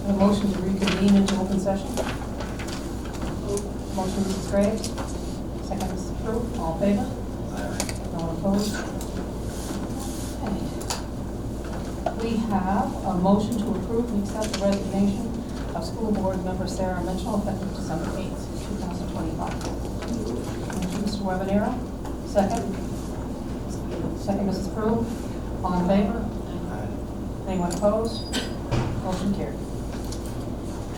A motion to reconvene into open session. Motion, Mrs. Graves. Second, Mrs. Peru. All in favor? No one opposed? Okay. We have a motion to approve and accept the resignation of school board member Sarah Mitchell effective December 8th, 2025. Motion, Mr. Webanero. Second. Second, Mrs. Peru. All in favor? Anyone opposed? Motion carried.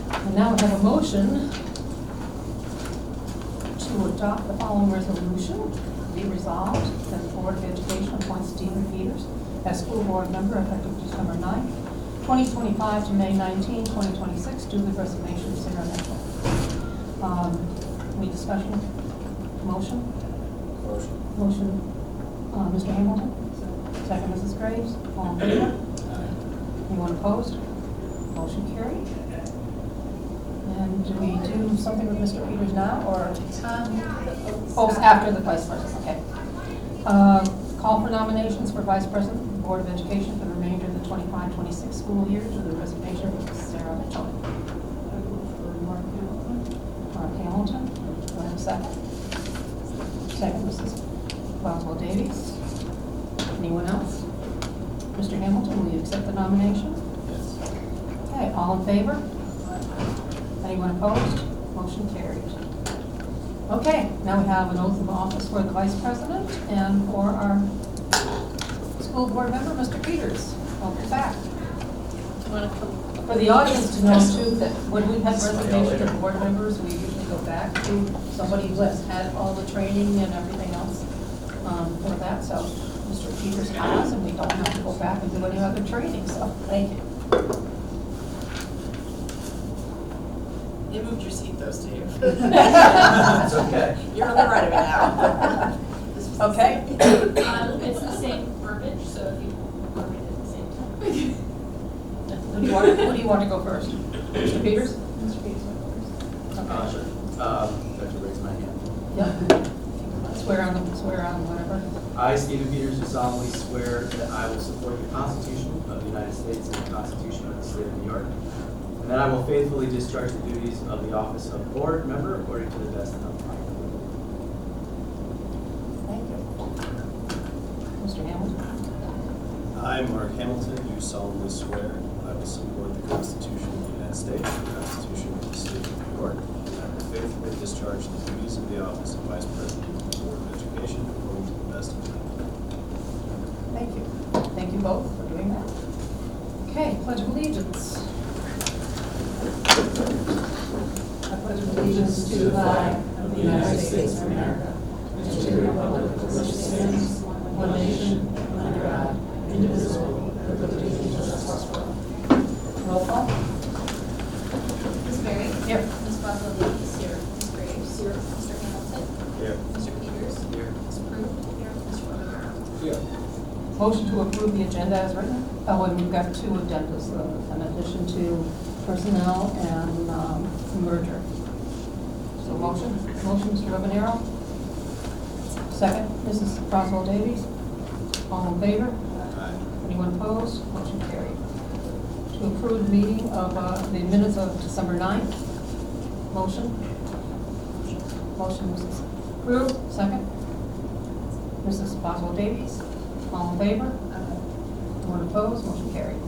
And now we have a motion to adopt the following resolution. Be resolved that the Board of Education appoints Stephen Peters as school board member effective December 9th, 2025 to May 19, 2026, due to the resignation of Sarah Mitchell. Any discussion? Motion? Motion, Mr. Hamilton? Second, Mrs. Graves? All in favor? Anyone opposed? Motion carried. And do we do something with Mr. Peters now, or? After the vice president, okay. Call for nominations for vice president of the Board of Education for the remainder of the 25-26 school year due to the resignation of Sarah Mitchell. Mark Hamilton. Do I have a second? Second, Mrs. Boswell Davies. Anyone else? Mr. Hamilton, will you accept the nomination? Yes. Okay, all in favor? Anyone opposed? Motion carried. Okay, now we have an oath of office for the vice president and for our school board member, Mr. Peters. Welcome back. For the audience to know too, that when we've had resignations of board members, we usually go back to somebody who has had all the training and everything else for that. So Mr. Peters has, and we don't have to go back and do any other training, so thank you. You moved your seat though, Steve. It's okay. You're on the right of it now. Okay. It's the same verbiage, so if you want to read it at the same time. Who do you want to go first? Mr. Peters? Mr. Peters went first. Okay. Sure. Do I have to raise my hand? Yeah. Swear on whatever. I, Stephen Peters, do solemnly swear that I will support the Constitution of the United States and the Constitution of the State of New York, and that I will faithfully discharge the duties of the office of board member according to the best of my ability. Thank you. Mr. Hamilton? I, Mark Hamilton, do solemnly swear I will support the Constitution of the United States and the Constitution of the State of New York, and I will faithfully discharge the duties of the office of Vice President of the Board of Education according to the best of my ability. Thank you. Thank you both for doing that. Okay, Pledge of Allegiance. I pledge allegiance to the flag of the United States of America, and to the republic for which it stands, one nation, under God, indivisible, with liberty and justice for all. Roll call. Ms. Berry? Here. Ms. Boswell Davies? Here. Ms. Graves? Here. Mr. Hamilton? Here. Mr. Peters? Here. Ms. Peru? Here. Mr. Webanero? Here. Motion to approve the agenda as written. Oh, and we've got two agendas, in addition to personnel and merger. So motion, Mr. Webanero. Second, Mrs. Boswell Davies. All in favor? Anyone opposed? Motion carried. To approve the meeting of the minutes of December 9th. Motion. Motion, Mrs. Peru. Second. Mrs. Boswell Davies. All in favor? Anyone opposed? Motion carried.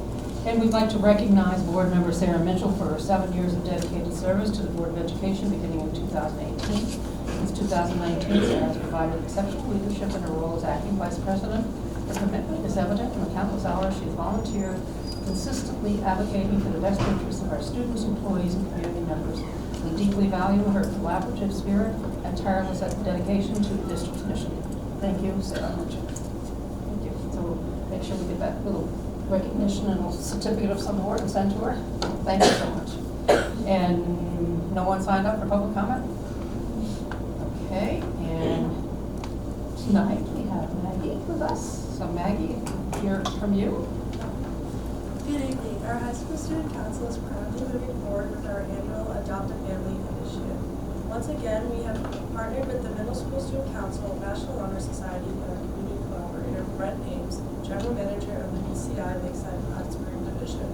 And we'd like to recognize board member Sarah Mitchell for her 7 years of dedicated service to the Board of Education beginning in 2018. Since 2019, Sarah has provided exceptional leadership in her role as acting vice president. Her commitment is evident in the countless hours she has volunteered, consistently advocating for the best interests of our students, employees, and community members. We deeply value her collaborative spirit and tireless dedication to the district's mission. Thank you, Sarah Mitchell. Thank you. So we'll make sure we get that little recognition and a certificate of some sort and send to her. Thank you so much. And no one signed up for public comment? Okay, and tonight we have Maggie with us. So Maggie, hear from you. Good evening. Our high school student council is proudly moving forward with our annual Adopt a Family initiative. Once again, we have partnered with the Middle School Student Council, National Honor Society, and our community collaborator, Brent Ames, General Manager of the BCI Lakeside Plattsburgh Division.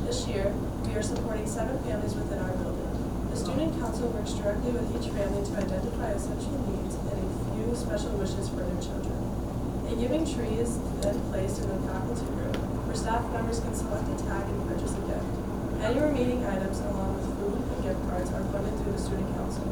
This year, we are supporting 7 families within our building. The student council works directly with each family to identify essential needs and a few special wishes for their children. A giving tree is then placed in the faculty room where staff members can select a tag and purchase a gift. Any remaining items along with food and gift cards are funded through the student council.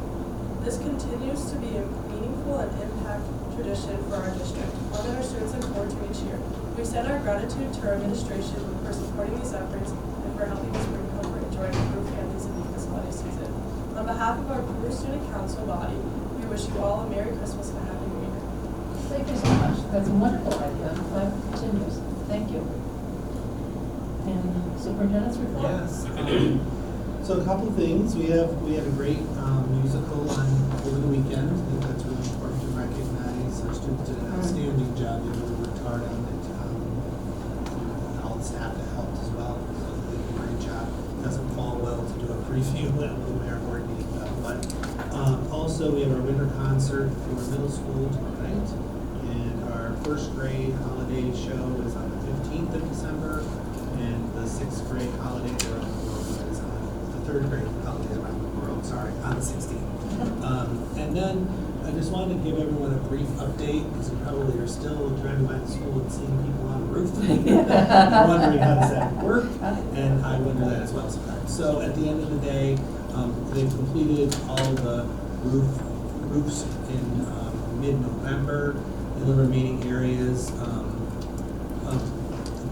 This continues to be a meaningful and impact tradition for our district, one that our students look forward to each year. We extend our gratitude to our administration for supporting these efforts and for helping us bring comfort and joy to Peru families in this holiday season. On behalf of our Peru Student Council body, we wish you all a Merry Christmas and a Happy New Year. Thank you so much. That's a wonderful idea. I'm glad it continues. Thank you. And superintendent's report? Yes. So a couple things. We had a great musical on over the weekend. I think that's really important to recognize. Our students did an outstanding job. They really worked hard on it. And all the staff that helped as well. So they did a great job. It doesn't fall well to do a preview at the mayor board meeting, but also we have our winter concert for middle school tomorrow night. And our first grade holiday show is on the 15th of December. And the 6th grade holiday around the world is on the 3rd grade holiday around the world, sorry, on the 16th. And then I just wanted to give everyone a brief update because you probably are still driving by the school and seeing people on the roof. I'm wondering how does that work, and I wonder that as well sometimes. So at the end of the day, they've completed all the roofs in mid-November. In the remaining areas,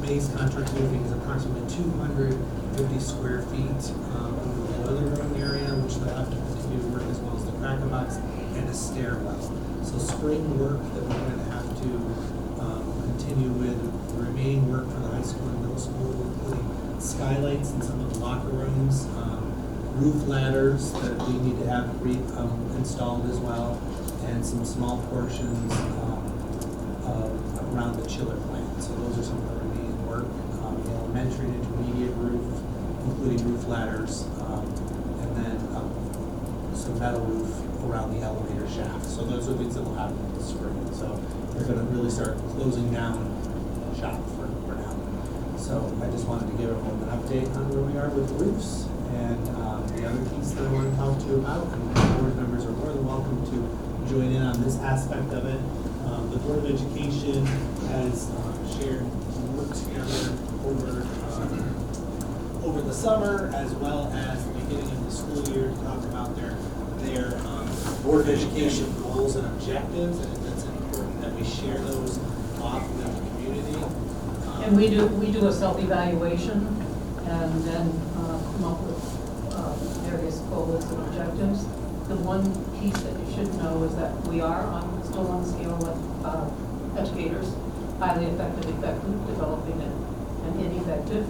base contract roofing is approximately 250 square feet over the boiler room area, which they'll have to continue to work, as well as the cracker box and a stairwell. So spring work that we're going to have to continue with. The remaining work for the high school and middle school, including skylights in some of the locker rooms, roof ladders that we need to have installed as well, and some small portions around the chiller plant. So those are some of the remaining work. The elementary and intermediate roof, including roof ladders, and then some metal roof around the elevator shaft. So those are things that will happen in the spring. So they're going to really start closing down shop for now. So I just wanted to give everyone an update on where we are with the roofs. And the other piece that I want to talk to you about, and board members are more than welcome to join in on this aspect of it. The Board of Education has shared some work together over the summer, as well as the beginning of the school year, to talk about their Board of Education goals and objectives, and it's important that we share those off with the community. And we do a self-evaluation and then come up with various goals and objectives. The one piece that you should know is that we are still on the scale of educators, highly effective, developing, and ineffective.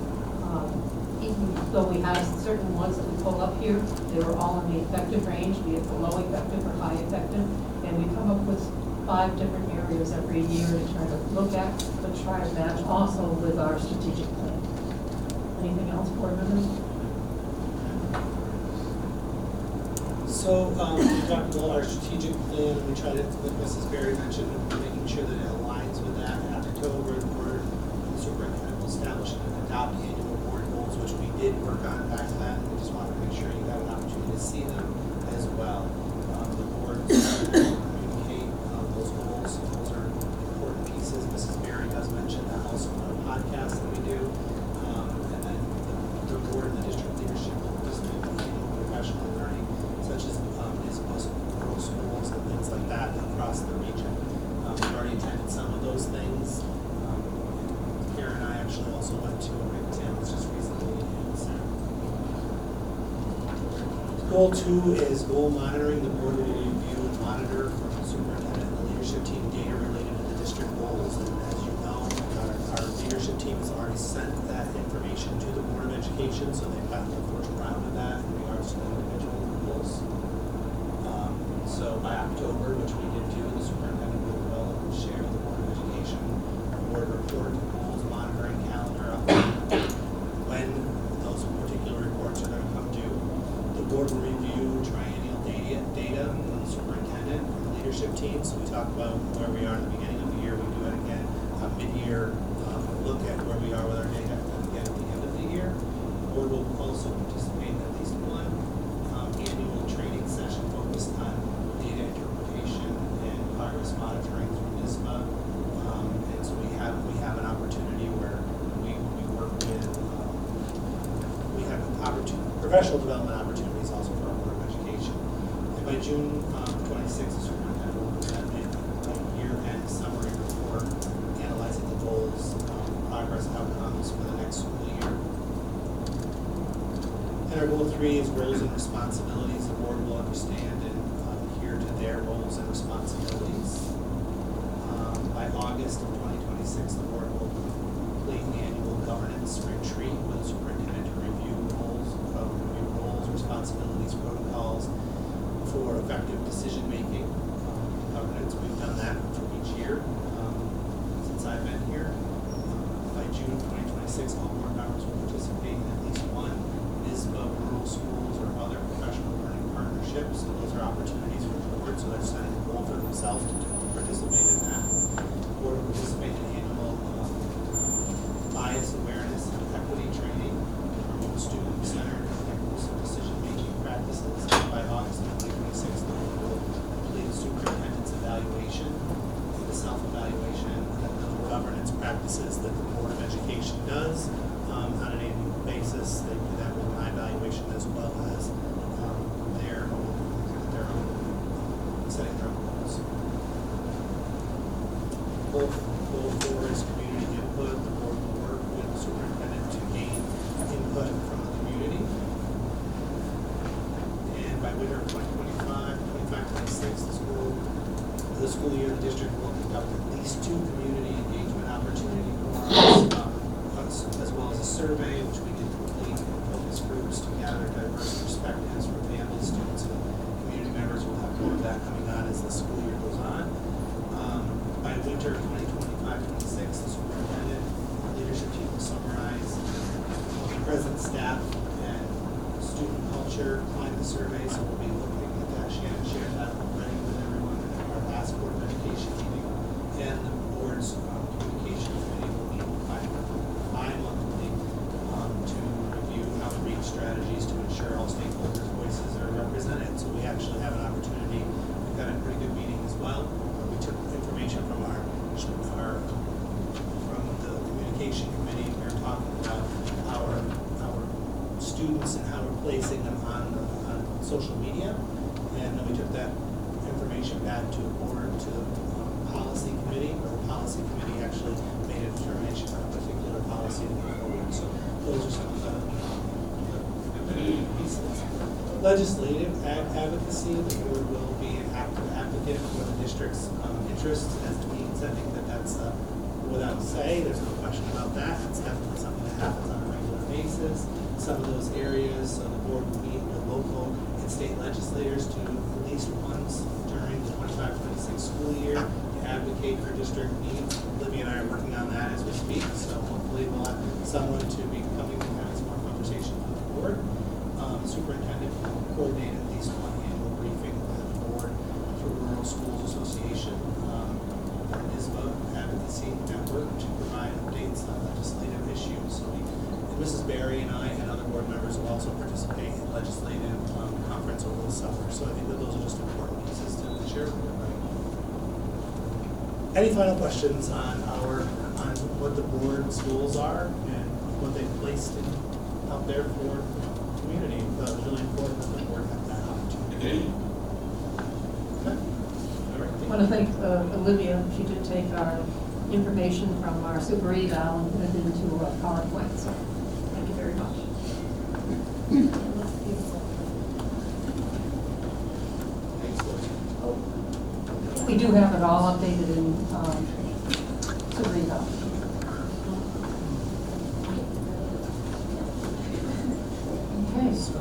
Even though we have certain ones that we pull up here, they were all in the effective range, be it below effective or high effective. And we come up with 5 different areas every year to try to look at, but try to match also with our strategic plan. Anything else, board members? So we talked about our strategic plan, and we tried to, like Mrs. Berry mentioned, making sure that it aligns with that. In October, the board, the superintendent will establish and adopt annual board goals, which we did work on back then. We just wanted to make sure you got an opportunity to see them as well. The board will communicate those goals. Those are important pieces. Mrs. Berry does mention that also on our podcast that we do. And then the board and the district leadership will participate in annual professional learning, such as rural schools and things like that across the region. We've already attended some of those things. Karen and I actually also went to a exams just recently in December. Goal 2 is goal monitoring. The board will review and monitor from the superintendent and the leadership team data related to the district goals. And as you know, our leadership team has already sent that information to the Board of Education, so they've gotten the first round of that in regards to the individual goals. So by October, which we did do, the superintendent will develop and share with the Board of Education a board report, goals monitoring calendar, when those particular reports are going to come due. The board will review triennial data from the superintendent and the leadership team. So we talk about where we are at the beginning of the year. We do it again, a mid-year look at where we are with our data, and again at the end of the year. The board will also participate in at least one annual training session focused on data interpretation and progress monitoring through NISBA. And so we have an opportunity where we work with, we have professional development opportunities also for our Board of Education. And by June 26th, the superintendent will present a year-end summary report analyzing the goals, progress outcomes for the next school year. And our goal 3 is roles and responsibilities. The board will understand and adhere to their roles and responsibilities. By August of 2026, the board will complete the annual governance retreat with the superintendent to review roles, responsibilities, protocols for effective decision-making. Governance, we've done that for each year since I've been here. By June 2026, all board members will participate in at least one NISBA rural schools or other professional learning partnerships. So those are opportunities for the board, so they're setting a goal for themselves to participate in that. The board will participate in annual bias awareness and equity training to promote student-centered and inclusive decision-making practices. By August of 2026, the board will complete the superintendent's evaluation, the self-evaluation, and the governance practices that the Board of Education does on an annual basis. They do that with my evaluation as well as their own setting their own goals. Goal 4 is community input. The board will work with the superintendent to gain input from the community. And by winter of 2025-26, the school year, the district will conduct at least 2 community engagement opportunity forums, as well as a survey, which we can complete in focus groups to gather diverse perspectives from families, students, and community members. We'll have more of that coming on as the school year goes on. By winter of 2025-26, the superintendent and leadership team will summarize present staff and student culture climate survey. So we'll be looking at that. Shannon shared that already with everyone at our last Board of Education meeting. And the board's communication committee will meet bi-monthly to review outreach strategies to ensure all stakeholders' voices are represented. So we actually have an opportunity. We've got a pretty good meeting as well. We took information from from the communication committee. We were talking about our students and how we're placing them on social media, and then we took that information back to the board, to the policy committee, where the policy committee actually made a determination on a particular policy to move forward. So those are some of the pieces. Legislative advocacy. The board will be an active advocate for the district's interests as it means. I think that's without say. There's no question about that. It's definitely something that happens on a regular basis. Some of those areas, so the board will meet with local and state legislators to at least once during the 25-26 school year to advocate for district needs. Olivia and I are working on that as we speak, so hopefully we'll have someone to be coming and having some more conversations with the board. The superintendent will coordinate at least one annual briefing with the board for Rural Schools Association, NISBA Advocacy Network, to provide updates on legislative issues. So Mrs. Berry and I and other board members will also participate in legislative conference over the summer. So I think that those are just important pieces to share with everybody. Any final questions on what the board's goals are and what they've placed out there for the community? That was really important that the board have that opportunity. Okay. All right. I want to thank Olivia. She did take our information from our super eval and put it into a PowerPoint. So thank you very much. We do have it all updated in super eval. Okay. So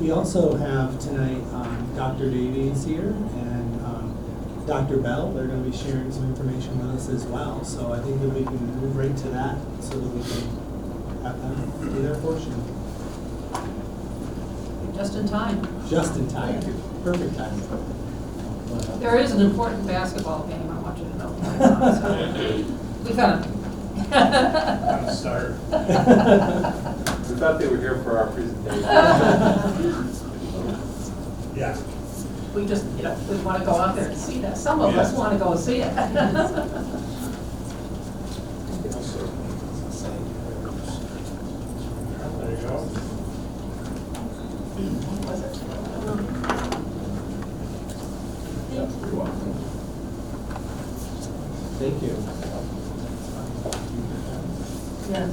we also have tonight Dr. Davies here and Dr. Bell. They're going to be sharing some information with us as well. So I think that we can move right to that so that we can have them do their portion. Just in time. Just in time. Perfect time. There is an important basketball game I want you to know. So we got Start. We've thought they were here for our presentation. Yeah. We just, we want to go out there and see that. Some of us want to go see it. There you go. Was it? Thank you. Yeah.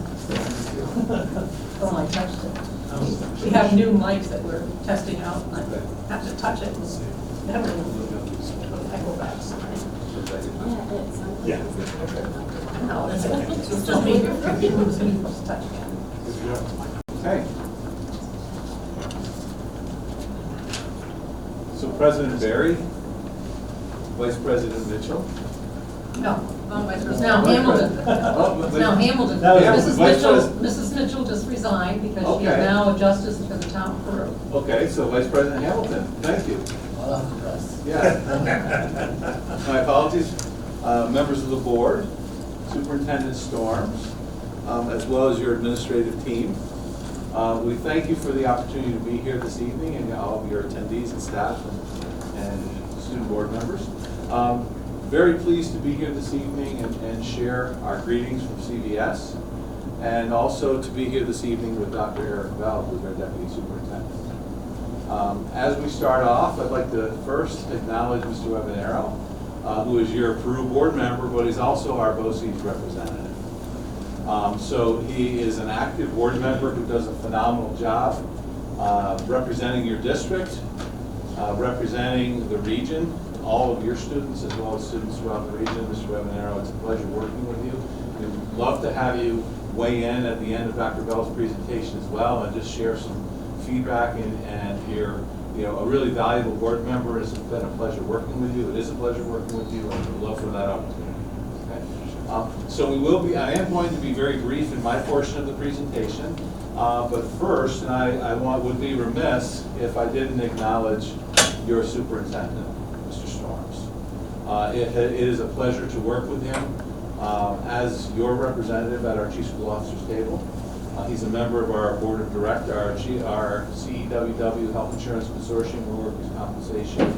Oh, I touched it. We have new mics that we're testing out, and I have to touch it. I go back. Yeah. No, it's okay. It's just me. Just touch again. Okay. So President Barry, Vice President Mitchell. No, it's now Hamilton. It's now Hamilton. That was- Mrs. Vice Mitchell, Pres- Mrs. Mitchell just resigned because she is Okay. now a justice for the town of Peru. Okay, so Vice President Hamilton, thank you. Yeah. My apologies, members of the board, Superintendent Storms, as well as your administrative team. We thank you for the opportunity to be here this evening, and all of your attendees and staff and student board members. Very pleased to be here this evening and share our greetings from CVS, and also to be here this evening with Dr. Eric Bell, who's our Deputy Superintendent. As we start off, I'd like to first acknowledge Mr. Webanero, who is your Peru board member, but he's also our BOCES representative. So he is an active board member who does a phenomenal job representing your district, representing the region, all of your students as well as students throughout the region. Mr. Webanero, it's a pleasure working with you. We'd love to have you weigh in at the end of Dr. Bell's presentation as well and just share some feedback and you're a really valuable board member. It's been a pleasure working with you. It is a pleasure working with you, and we'd love for that opportunity. Okay? So I am going to be very brief in my portion of the presentation, but first, and I would be remiss if I didn't acknowledge your superintendent, Mr. Storms. It is a pleasure to work with him as your representative at our Chief School Officers table. He's a member of our board of directors, our CEWW Health Insurance Consortium Workers' Compensation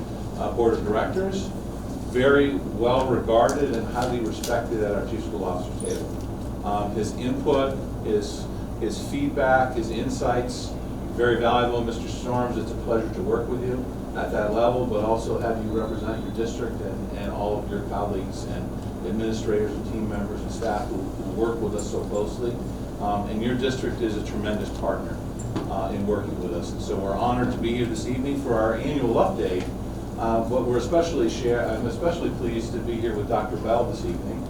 Board of Directors. Very well regarded and highly respected at our Chief School Officers table. His input, his feedback, his insights, very valuable. Mr. Storms, it's a pleasure to work with you at that level, but also have you represent your district and all of your colleagues and administrators and team members and staff who work with us so closely. And your district is a tremendous partner in working with us. And so we're honored to be here this evening for our annual update. But I'm especially pleased to be here with Dr. Bell this evening,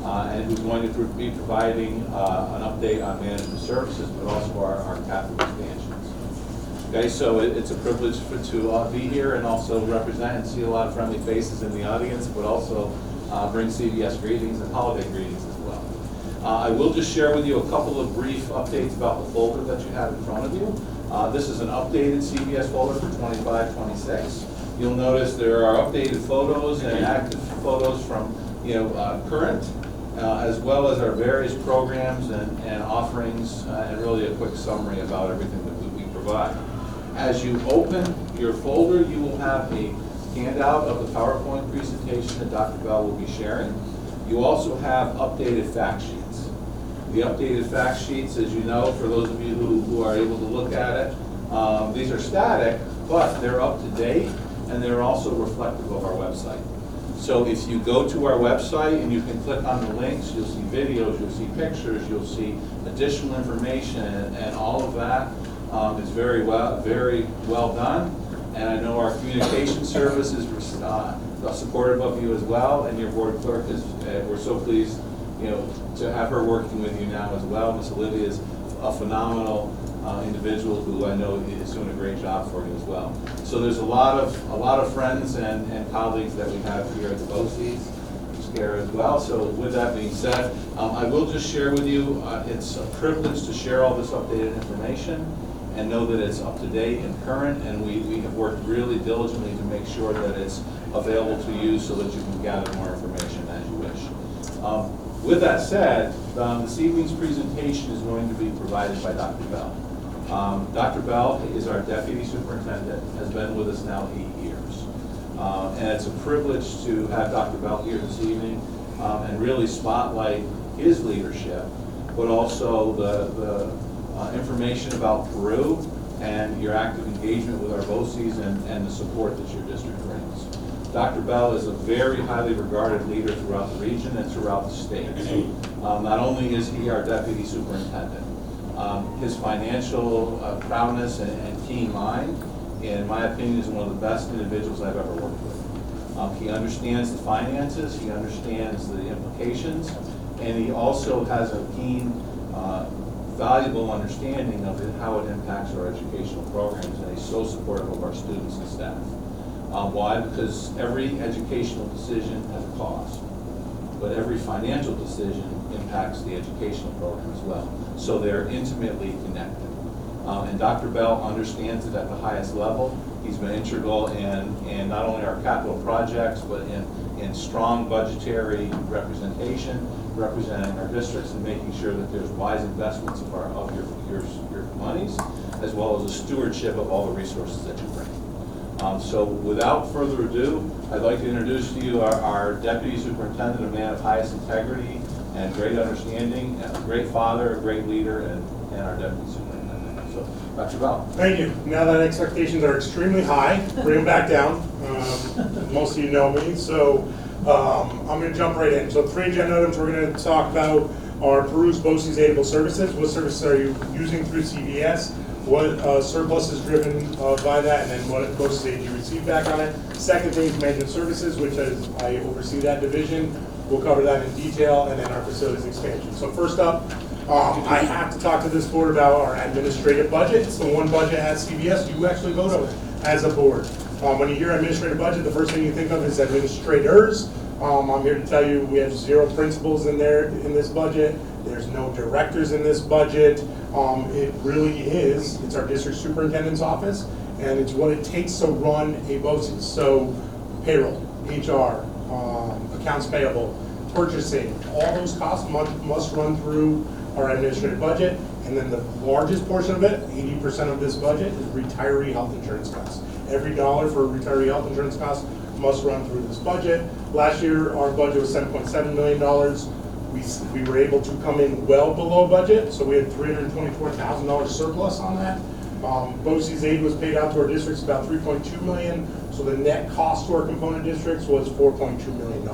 and who's going to be providing an update on management services, but also our capital expansions. Okay, so it's a privilege to be here and also represent and see a lot of friendly faces in the audience, but also bring CVS greetings and holiday greetings as well. I will just share with you a couple of brief updates about the folder that you have in front of you. This is an updated CVS folder for 25-26. You'll notice there are updated photos and active photos from current, as well as our various programs and offerings, and really a quick summary about everything that we provide. As you open your folder, you will have a handout of the PowerPoint presentation that Dr. Bell will be sharing. You also have updated fact sheets. The updated fact sheets, as you know, for those of you who are able to look at it, these are static, but they're up to date, and they're also reflective of our website. So if you go to our website and you can click on the links, you'll see videos, you'll see pictures, you'll see additional information, and all of that is very well done. And I know our communication service is supportive of you as well, and your board clerk is. We're so pleased, to have her working with you now as well. Miss Olivia is a phenomenal individual who I know is doing a great job for you as well. So there's a lot of friends and colleagues that we have here at the BOCES, SCARE as well. So with that being said, I will just share with you, it's a privilege to share all this updated information and know that it's up to date and current, and we have worked really diligently to make sure that it's available to you so that you can gather more information as you wish. With that said, this evening's presentation is going to be provided by Dr. Bell. Dr. Bell is our deputy superintendent, has been with us now 8 years. And it's a privilege to have Dr. Bell here this evening and really spotlight his leadership, but also the information about Peru and your active engagement with our BOCES and the support that your district brings. Dr. Bell is a very highly regarded leader throughout the region and throughout the state. Not only is he our deputy superintendent, his financial prowess and keen mind, in my opinion, is one of the best individuals I've ever worked with. He understands the finances, he understands the implications, and he also has a keen, valuable understanding of how it impacts our educational programs, and he's so supportive of our students and staff. Why? Because every educational decision has a cost, but every financial decision impacts the educational program as well. So they're intimately connected. And Dr. Bell understands it at the highest level. He's been integral in not only our capital projects, but in strong budgetary representation, representing our districts and making sure that there's wise investments of your monies, as well as a stewardship of all the resources that you bring. So without further ado, I'd like to introduce to you our Deputy Superintendent, a man of highest integrity and great understanding, a great father, a great leader, and our Deputy Superintendent. So, Dr. Bell. Thank you. Now that expectations are extremely high, bring them back down. Most of you know me, so I'm going to jump right in. So 3 agenda items we're going to talk about are Peru's BOCES aidable services. What services are you using through CVS? What surplus is driven by that, and then what BOCES aid you receive back on it. Second thing is management services, which is I oversee that division. We'll cover that in detail, and then our facilities expansion. So first up, I have to talk to this board about our administrative budget. It's the one budget at CVS you actually vote on as a board. When you hear administrative budget, the first thing you think of is administrators. I'm here to tell you we have 0 principals in this budget. There's no directors in this budget. It really is, it's our district superintendent's office, and it's what it takes to run a BOCES. So payroll, HR, accounts payable, purchasing, all those costs must run through our administrative budget. And then the largest portion of it, 80% of this budget, is retiree health insurance costs. Every dollar for retiree health insurance costs must run through this budget. Last year, our budget was $7.7 million. We were able to come in well below budget, so we had $324,000 surplus on that. BOCES aid was paid out to our districts about $3.2 million, so the net cost to our component districts was $4.2 million.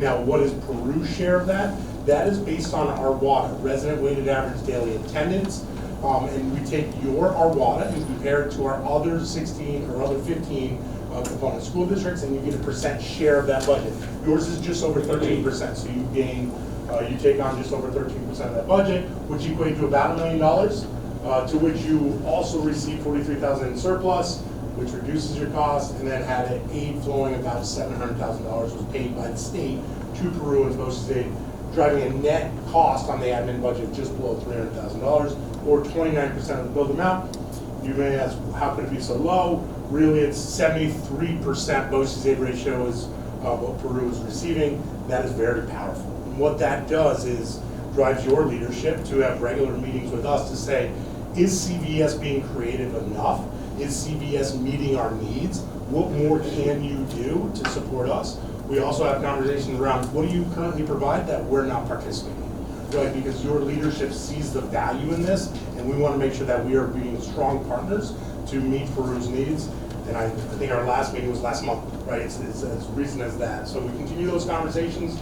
Now, what is Peru's share of that? That is based on our WADA, resident weighted average daily attendance, and we take our WADA and compare it to our other 16 or other 15 component school districts, and you get a percent share of that budget. Yours is just over 13%, so you gain. You take on just over 13% of that budget, which equates to about $1 million, to which you also receive $43,000 in surplus, which reduces your cost, and then had an aid flowing about $700,000 was paid by the state to Peru and BOCES aid, driving a net cost on the admin budget of just below $300,000, or 29% of the billed amount. You may ask, how could it be so low? Really, it's 73% BOCES aid ratio is what Peru is receiving. That is very powerful. And what that does is drives your leadership to have regular meetings with us to say, is CVS being creative enough? Is CVS meeting our needs? What more can you do to support us? We also have conversations around what do you currently provide that we're not participating in, right? Because your leadership sees the value in this, and we want to make sure that we are being strong partners to meet Peru's needs. And I think our last meeting was last month, right? It's as recent as that. So we continue those conversations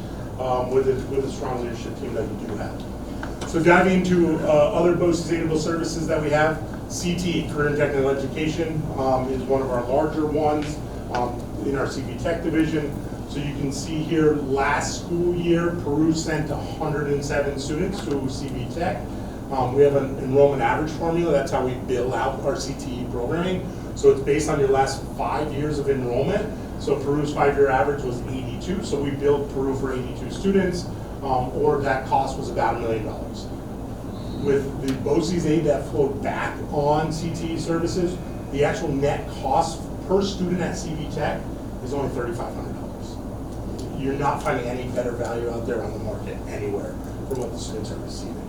with a strong leadership team that you do have. So diving into other BOCES aidable services that we have, CT, Career and Technical Education, is one of our larger ones in our CV Tech division. So you can see here, last school year, Peru sent 107 students to CV Tech. We have an enrollment average formula. That's how we bill out our CTE programming. So it's based on your last 5 years of enrollment. So Peru's 5-year average was 82. So we billed Peru for 82 students, or that cost was about $1 million. With the BOCES aid that flowed back on CTE services, the actual net cost per student at CV Tech is only $3,500. You're not finding any better value out there on the market anywhere for what the students are receiving.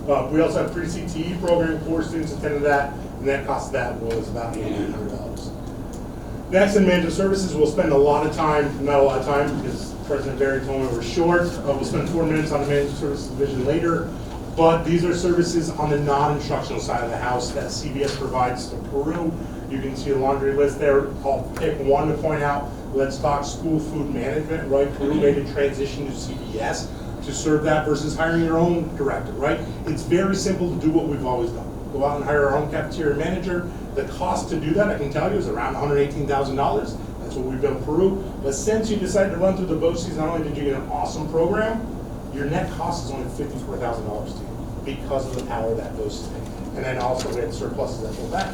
We also have pre-CTE program, 4 students attended that, and that cost of that was about $800. Next, in management services, we'll spend a lot of time, not a lot of time, because President Barry told me we're short. We'll spend 4 minutes on the management services division later, but these are services on the non-instructional side of the house that CBS provides to Peru. You can see a laundry list there. I'll pick one to point out. Let's talk school food management, right? Peru made a transition to CBS to serve that versus hiring your own director, right? It's very simple to do what we've always done. Go out and hire our own cafeteria manager. The cost to do that, I can tell you, is around $118,000. That's what we've done in Peru. But since you decided to run through the BOCES, not only did you get an awesome program, your net cost is only $54,000 to you because of the power of that BOCES thing. And then also we had surpluses that go back.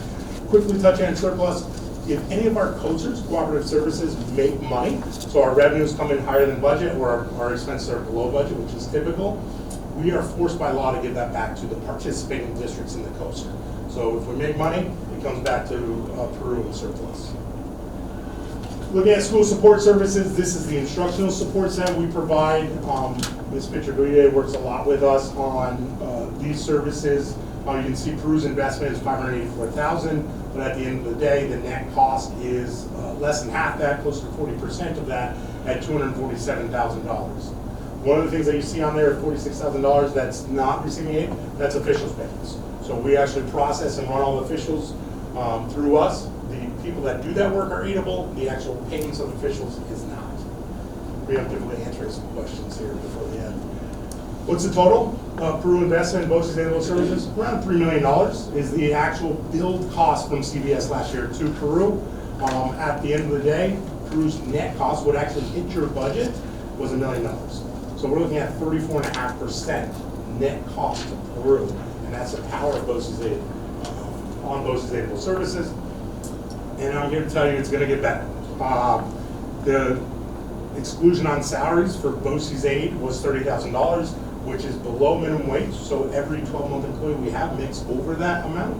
Quickly touch on surplus. If any of our COSERs, cooperative services, make money, so our revenues come in higher than budget or our expenses are below budget, which is typical, we are forced by law to give that back to the participating districts in the COSER. So if we make money, it comes back to Peru in surplus. Looking at school support services, this is the instructional support center we provide. Ms. Pichaguye works a lot with us on these services. You can see Peru's investment is $584,000, but at the end of the day, the net cost is less than half that, close to 40% of that, at $247,000. One of the things that you see on there, $46,000, that's not receiving aid, that's officials' payments. So we actually process and run all the officials through us. The people that do that work are aidable, the actual payments of officials is not. Preemptively answering some questions here before the end. What's the total? Peru investment in BOCES Animal Services? Around $3 million is the actual billed cost from CBS last year to Peru. At the end of the day, Peru's net cost, what actually hit your budget, was $1 million. So we're looking at 34.5% net cost to Peru, and that's the power of BOCES Aid on BOCES Animal Services. And I'm here to tell you it's going to get better. The exclusion on salaries for BOCES Aid was $30,000, which is below minimum wage. So every 12-month employee we have makes over that amount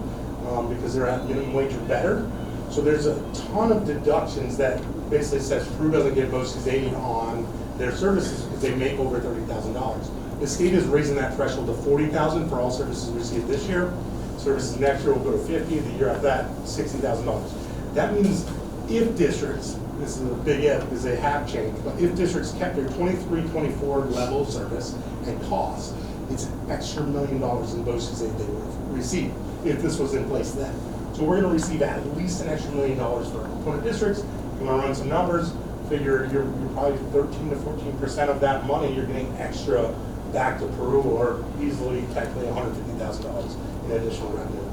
because they're at minimum wage or better. So there's a ton of deductions that basically says Peru doesn't get BOCES Aid on their services because they make over $30,000. The state is raising that threshold to $40,000 for all services received this year. Services next year will go to $50,000, the year after that, $60,000. That means if districts, this is a big if because they have changed, but if districts kept their 23-24 level of service and cost, it's an extra $1 million in BOCES Aid they would receive if this was in place then. So we're going to receive at least an extra $1 million for our component districts. You want to run some numbers, figure you're probably 13 to 14% of that money you're getting extra back to Peru, or easily technically $150,000 in additional revenue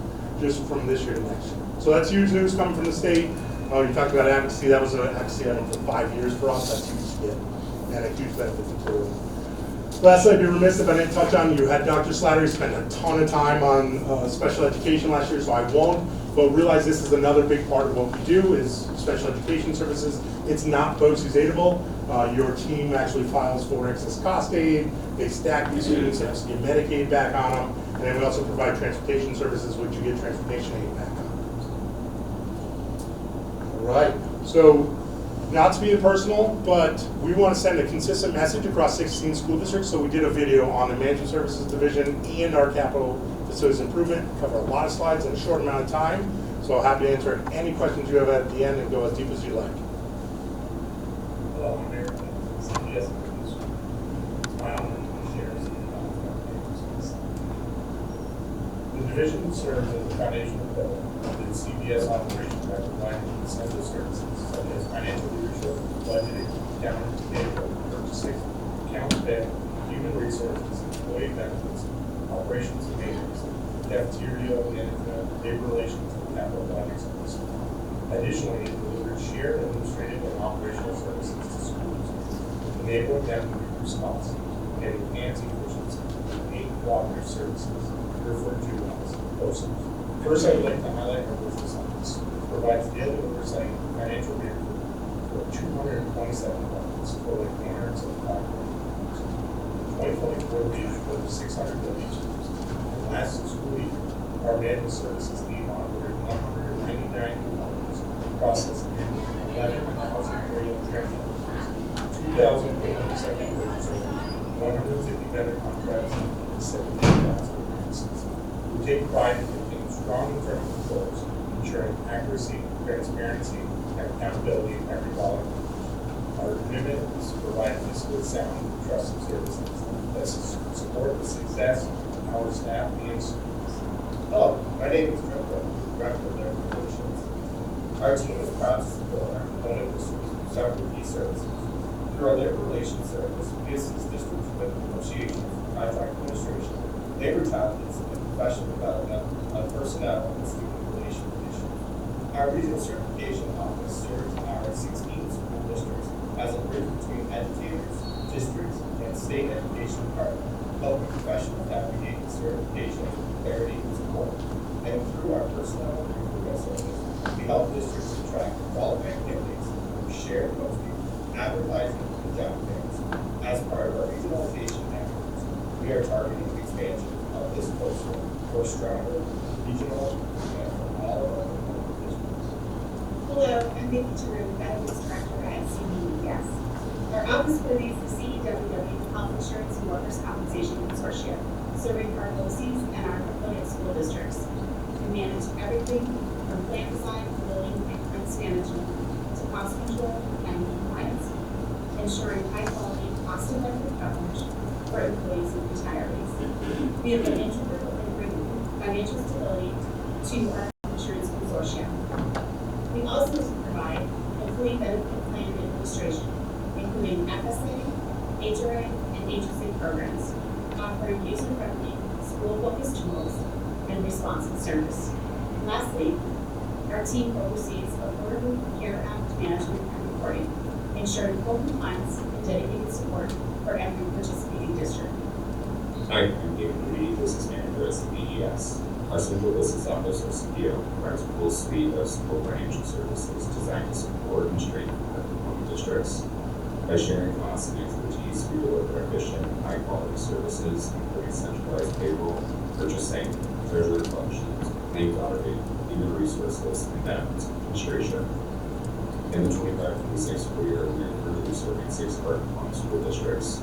just from this year to next year. So that's huge news coming from the state. You talked about advocacy. That was an advocacy item for 5 years for us. That's huge to get, and a huge benefit to Peru. Lastly, I'd be remiss if I didn't touch on, you had Dr. Slattery spend a ton of time on special education last year, so I won't. But realize this is another big part of what we do is special education services. It's not BOCES aidable. Your team actually files for excess cost aid. They stack these students, they also get Medicaid back on them. And then we also provide transportation services, which you get transportation aid back on. All right, so not to be personal, but we want to send a consistent message across 16 school districts. So we did a video on the management services division and our capital facilities improvement. Cover a lot of slides in a short amount of time. So happy to answer any questions you have at the end and go as deep as you like. Hello, I'm Mayor. CBS producer. It's my honor to share the division serves as the foundational pillar of the CBS operation by providing essential services such as financial leadership, budgeting, accounting, payroll, purchasing, accounts payable, human resources, employee benefits, operations and maintenance, cafeteria management, labor relations, and capital planning services. Additionally, it delivers shared administrative and operational services to schools, enabling them to reduce costs and enhance efficiency with 8 cooperative services referred to as BOCES. First, I would like to highlight our business office. It provides daily oversight and financial management for 227 departments, totaling 175 million. 2024 reached over 600 donations. And last school year, our management services team operated 199 departments, processing 11,000 radio training, 2,870 orders, 150 vendor contracts, and 17,000 services. We take pride in maintaining strong internal controls, ensuring accuracy, transparency, and accountability in every dollar. Our commitment is to provide fiscally sound and trusted services that support the success of our staff and students. Hello, my name is Trevor, Director of Labor Relations. Our team is proud to support our component districts with several key services. Through our labor relations service, we assist districts with negotiations, contract administration, labor topics, and professional development of personnel and student relation issues. Our regional certification office serves our 16 school districts as a bridge between educators, districts, and state education department, helping professionals navigate the certification with clarity and support. And through our personnel and recruitment service, we help districts attract qualified candidates through shared posting, advertising, and job fairs. As part of our regionalization efforts, we are targeting expansion of this postal for stronger regional and from all of our districts. Hello, I'm Vicki Tarun, Benefits Director at CBES. Our office coordinates the CEWW Health Insurance and Workers' Compensation Consortium, serving our BOCES and our affiliate school districts. We manage everything from plan design, billing, and expense management to cost control and compliance, ensuring high-quality, cost-effective coverage for employees and retirees. We have been integral in bringing financial stability to our insurance consortium. We also provide employee benefit plan administration, including FSA, HRA, and HSA programs, offering user-friendly, school-focused tools and responsive service. Lastly, our team oversees Affordable Care Act management and reporting, ensuring full compliance and dedicated support for every participating district. Hi, I'm David Reedy, Business Manager at CBES. Our Central Business Office, or CBO, provides a full suite of simple financial services designed to support and strengthen our component districts. By sharing costs and expertise, we deliver efficient and high-quality services, including centralized payroll, purchasing, treasury functions, claims auditing, human resources, and benefits administration. In the 25-26 school year, we are currently serving 6 of our component school districts.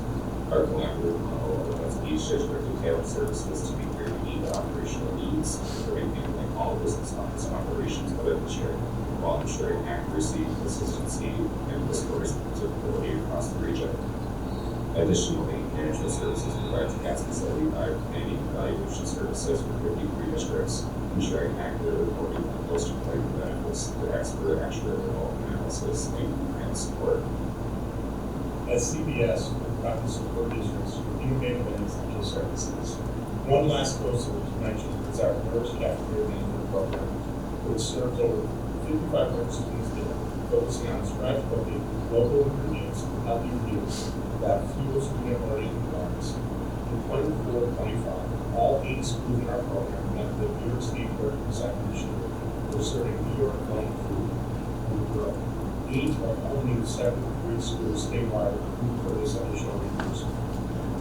Our collaborative model allows each district to tailor services to meet their unique operational needs, including handling all business office operations of the district, while ensuring accuracy, consistency, and fiscal responsibility across the region. Additionally, management services provides CASP 75 planning and evaluation services for 53 districts, ensuring accurate reporting on post-employment benefits through expert actuarial analysis and compliance support. At CBS, we're proud to support districts with innovative and essential services. One last closer to mention is our Nurse Cafeteria Management Program, which serves over 5,500 students daily, focusing on scratch cooking, local ingredients, and healthy meals that fuel student learning and wellness. In 24-25, all 8 schools in our program met the New York State 30% initiative. We're serving New York owned food and growth. 8 of only 7 free schools statewide approved for this additional reimbursement.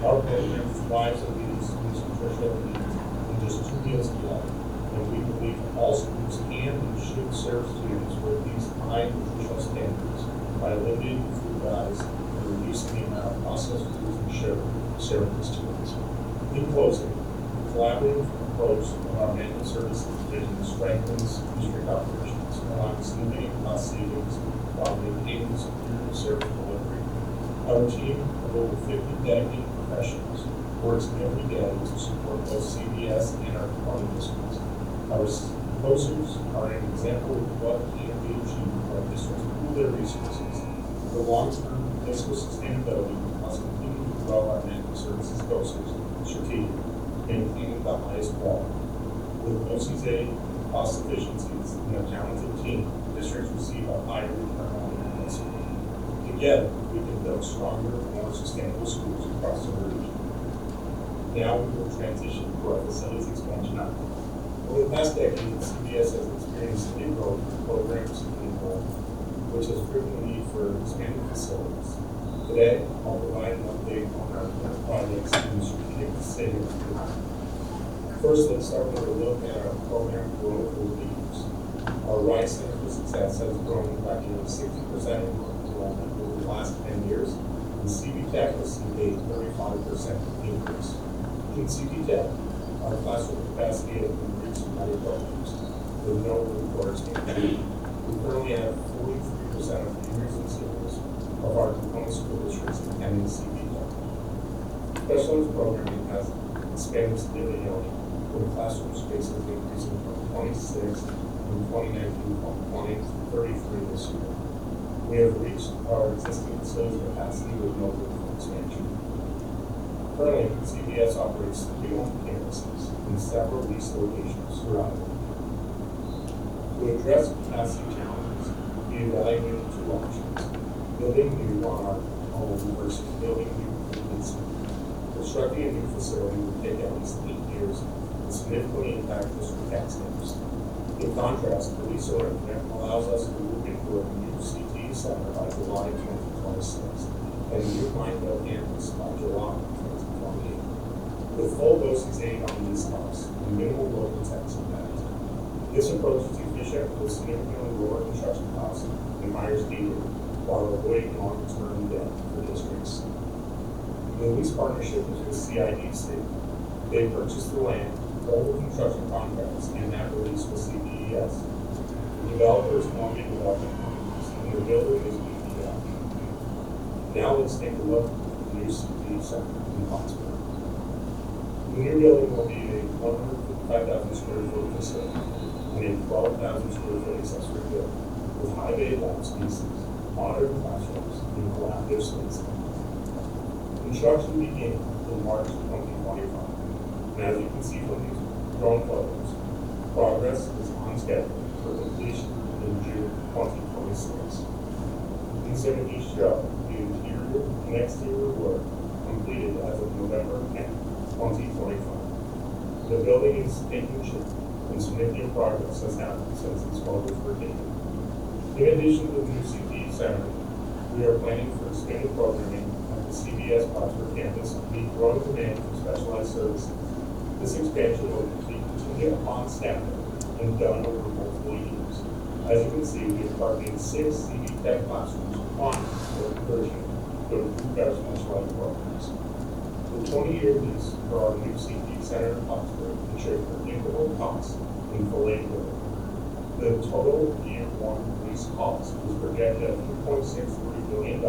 Our program thrives on meeting students' nutritional needs in just 2 meals a day, and we believe all schools can and should serve students with these high nutritional standards by eliminating food dyes and reducing the amount of processed foods and sugar served to students. In closing, the collaborative approach of our management services division strengthens district operations, allowing significant cost savings while maintaining superior service delivery. Our team of over 50 dedicated professionals works every day to support both CBS and our component districts. Our posters are an example of what can be achieved when districts pool their resources. For long-term fiscal sustainability, we must continue to grow our management services posters strategically, maintaining the highest quality. With OC's aid, cost efficiencies, and a talented team, districts receive a higher return on investment. Together, we can build stronger, more sustainable schools across the region. Now we will transition to our facilities expansion outlook. Over the past decade, CBS has experienced steady growth in programs and enrollment, which has driven the need for expanded facilities. Today, I'll provide an update on our current projects and strategic savings. First, let's start with a look at our program growth over the years. Our Rise Center for Success has grown by nearly 60% in enrollment over the last 10 years, and CB Tech has seen a 35% increase. In CB Tech, Our classroom capacity has been reached in many programs with no room for expansion. We currently have 43% of juniors and seniors of our component school districts attending CBD. Special ed programming has expanded significantly, with classroom spaces increasing from 26 in 2019 from 20 to 33 this year. We have reached our existing facilities capacity with no room for expansion. Currently, CBS operates 3 home campuses in several leased locations throughout the country. To address capacity challenges, we evaluated 2 options: building new on our home versus building new in leasing. Constructing a new facility would take at least 8 years and significantly impact district tax base. In contrast, the lease arrangement allows us to move into a new CTE center by July 2026 and a new Mineville campus by July 2028. With full BOCES aid on these costs and minimal local tax impact. This approach is efficient with significantly lower construction costs and higher speed while avoiding long-term debt for districts. The lease partnership is with CIDC. They purchased the land, all the construction contracts, and that release with CBES. The developer is forming development companies, and the building is BPL. Now let's take a look at the new CTE center in Foxborough. The new building will be a 155,000 square foot facility and a 12,000 square foot accessory building with high bay lab spaces, modern classrooms, and collaborative spaces. Construction began in March 2025, and as you can see from these drone photos, progress is on schedule for completion in June 2026. These images show the interior and exterior work completed as of November 10, 2025. The building is taking shape, and significant progress has happened since these photos were taken. In addition to the new CPE Center, we are planning for expanded programming at the CBS Plattsburgh campus to meet growing demand for specialized services. This expansion will be contingent upon staffing and done over multiple years. As you can see, we are targeting 6 CB Tech classrooms on for conversion to improve our specialized programs. The 20-year lease for our new CB Center in Plattsburgh ensures predictable costs and full aid. The total year 1 lease cost is projected at $2.63 billion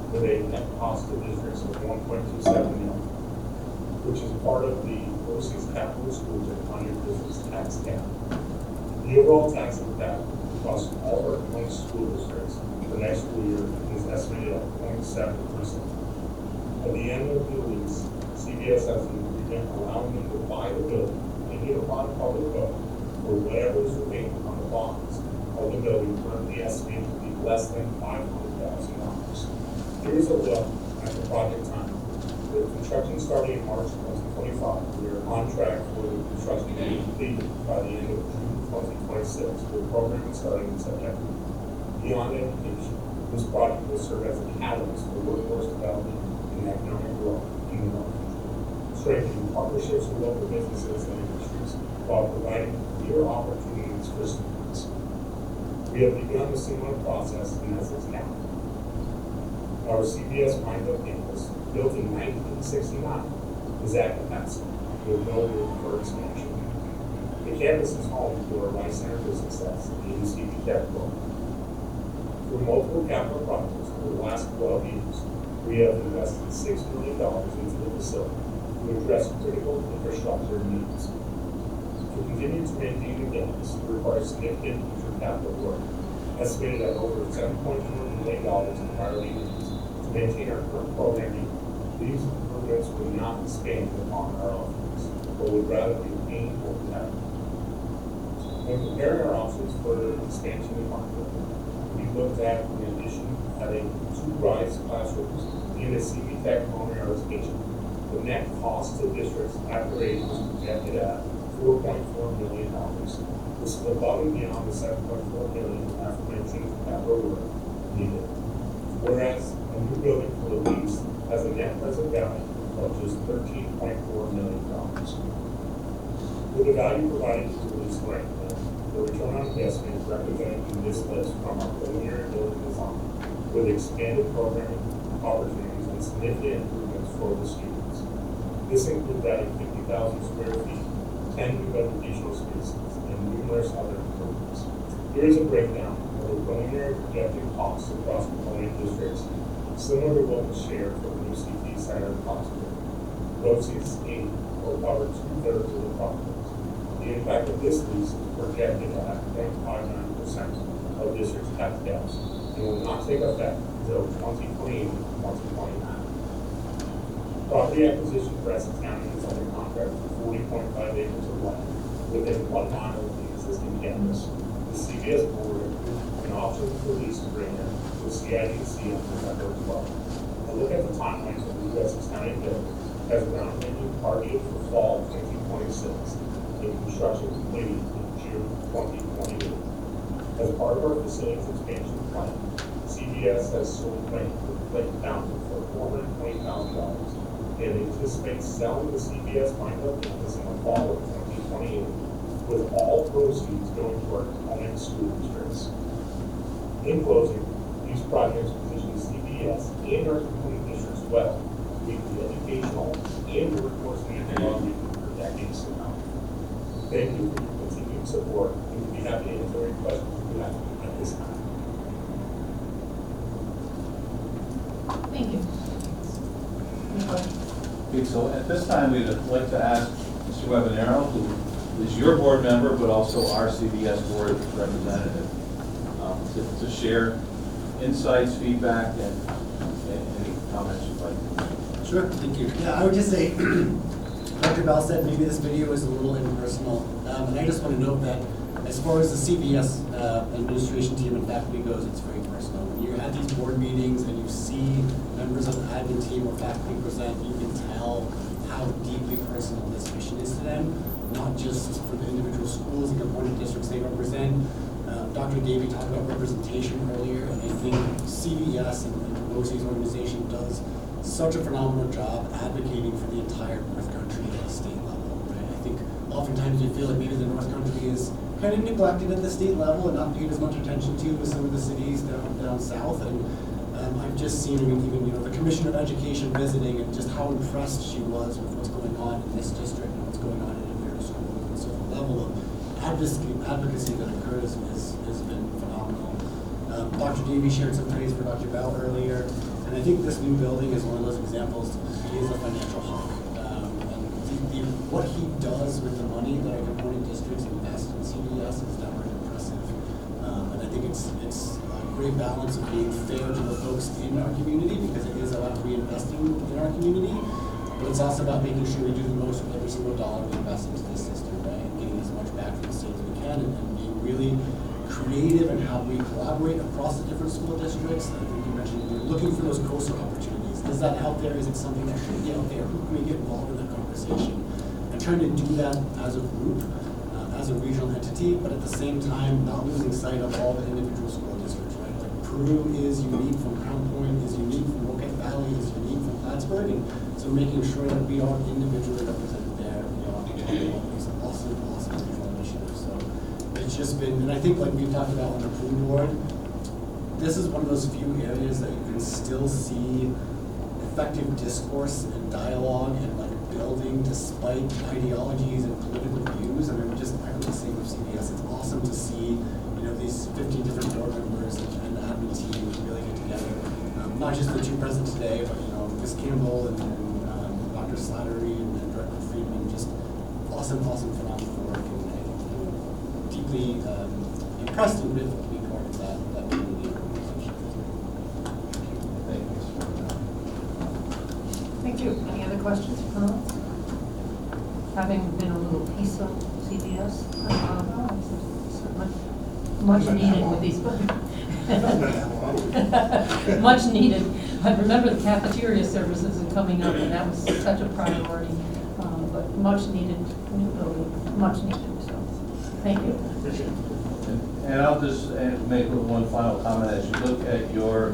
with a net cost to districts of $1.27 million, which is part of the BOCES capital schools and under district's tax cap. The overall tax impact across all our 20 school districts for next school year is estimated at 0.7%. At the end of the lease, CBS has an agreement allowing them to buy the building and unify public vote for whatever is remaining on the bonds of the building currently estimated to be less than $500,000. Here's a look at the project time. With construction starting in March 2025, we are on track for the construction to be completed by the end of June 2026, with programming starting in September. Beyond education, this project will serve as a catalyst for workforce development and economic growth in the North, strengthening partnerships with local businesses and industries while providing clear opportunities for students. We have begun a similar process in Essex County. Our CBS Mineville campus, built in 1969, is at capacity with no room for expansion. The campus is home to our Rice Center for Success, the CB Tech program. Through multiple capital projects over the last 12 years, we have invested $6 million into the facility to address critical infrastructure needs. To continue to maintain the campus requires significant future capital work, estimated at over $7.4 million in priority needs. To maintain our current programming, these improvements would not expand upon our offerings, but would rather retain what we have. When comparing our options for expansion in Mineville, we looked at, in addition, having 2 RISE classrooms in a CB Tech culinary education. The net cost to districts after aid was projected at $4.4 million. This is above and beyond the $7.4 million aforementioned capital work needed. Whereas a new building for the lease has a net present value of just $13.4 million. With the value provided to the lease arrangement, the return on investment is represented in this list from our preliminary building design, with expanded programming opportunities and significant improvements for the students. This includes adding 50 140,000 square feet, 10 new educational spaces, and numerous other improvements. Here is a breakdown of the preliminary projected costs across component districts, similar to what was shared for the new CP Center in Foxborough. BOCES Inc. will cover 2/3 of the project. The impact of this lease is projected at 0.59% of district's tax caps and will not take effect until 2028-2029. Property acquisition for Essex County is under contract for 40.5 acres of land within 1 mile of the existing campus. The CBS board approved an option for lease agreement with CIDC on November 12th. A look at the timelines of the Essex County bill has groundbreaking targeted for fall 2026 and construction completed in June 2028. As part of our facilities expansion plan, CBS has sold land for Lake Fountain for $420,000 and anticipates selling the CBS Minot campus in the fall of 2028, with all proceeds going to our component school districts. In closing, these projects position CBS and our component districts well to meet the educational and workforce needs of our region for decades to come. Thank you for your continued support, and we'll be happy to answer any questions you have at this time. Thank you. Any questions? Okay, so at this time, we'd like to ask Mr. Webanero, who is your board member, but also our CBS board representative, to share insights, feedback, and any comments you'd like. Sure, thank you. Yeah, I would just say, Dr. Bell said maybe this video is a little impersonal, and I just want to note that as far as the CBS administration team and faculty goes, it's very personal. When you're at these board meetings and you see members of the admin team or faculty present, you can tell how deeply personal this mission is to them, not just for the individual schools and component districts they represent. Dr. Davey talked about representation earlier, and I think CBS and the BOCES organization does such a phenomenal job advocating for the entire North Country at the state level. Right? I think oftentimes we feel like maybe the North Country is kind of neglected at the state level and not paid as much attention to as some of the cities down south. And I've just seen, I mean, even the Commissioner of Education visiting and just how impressed she was with what's going on in this district and what's going on in individual schools. And so the level of advocacy that occurs has been phenomenal. Dr. Davey shared some praise for Dr. Bell earlier, and I think this new building is one of those examples. He is a financial hawk, and what he does with the money that our component districts invest in CBS is downright impressive. And I think it's a great balance of being fair to the folks in our community, because it is about reinvesting in our community, but it's also about making sure we do the most with every single dollar we invest into this system, right? And getting as much back from the state as we can, and being really creative in how we collaborate across the different school districts. I think you mentioned we're looking for those coastal opportunities. Is that out there? Is it something that should be out there? Who can we get involved in that conversation? And trying to do that as a group, as a regional entity, but at the same time not losing sight of all the individual school districts, right? Like Peru is unique from Crown Point, is unique from Wilkett Valley, is unique from Plattsburgh, and so making sure that we are individually represented there, on all these awesome regional initiatives. So it's just been, and I think like we talked about on the Peru board, this is one of those few areas that you can still see effective discourse and dialogue and like building despite ideologies and political views. And I would just echo the same with CBS. It's awesome to see, these 15 different board members and the admin team really get together. Not just the two present today, but Ms. Campbell and Dr. Slattery and Director Friedman, just awesome, phenomenal work, and I'm deeply impressed and grateful to be part of that community organization. Thank you. Any other questions or comments? Having been a little piece of CBS, much needed with these. Much needed. I remember the cafeteria services are coming up, and that was such a priority. But much needed new building, much needed. So, thank you. And I'll just make one final comment. As you look at your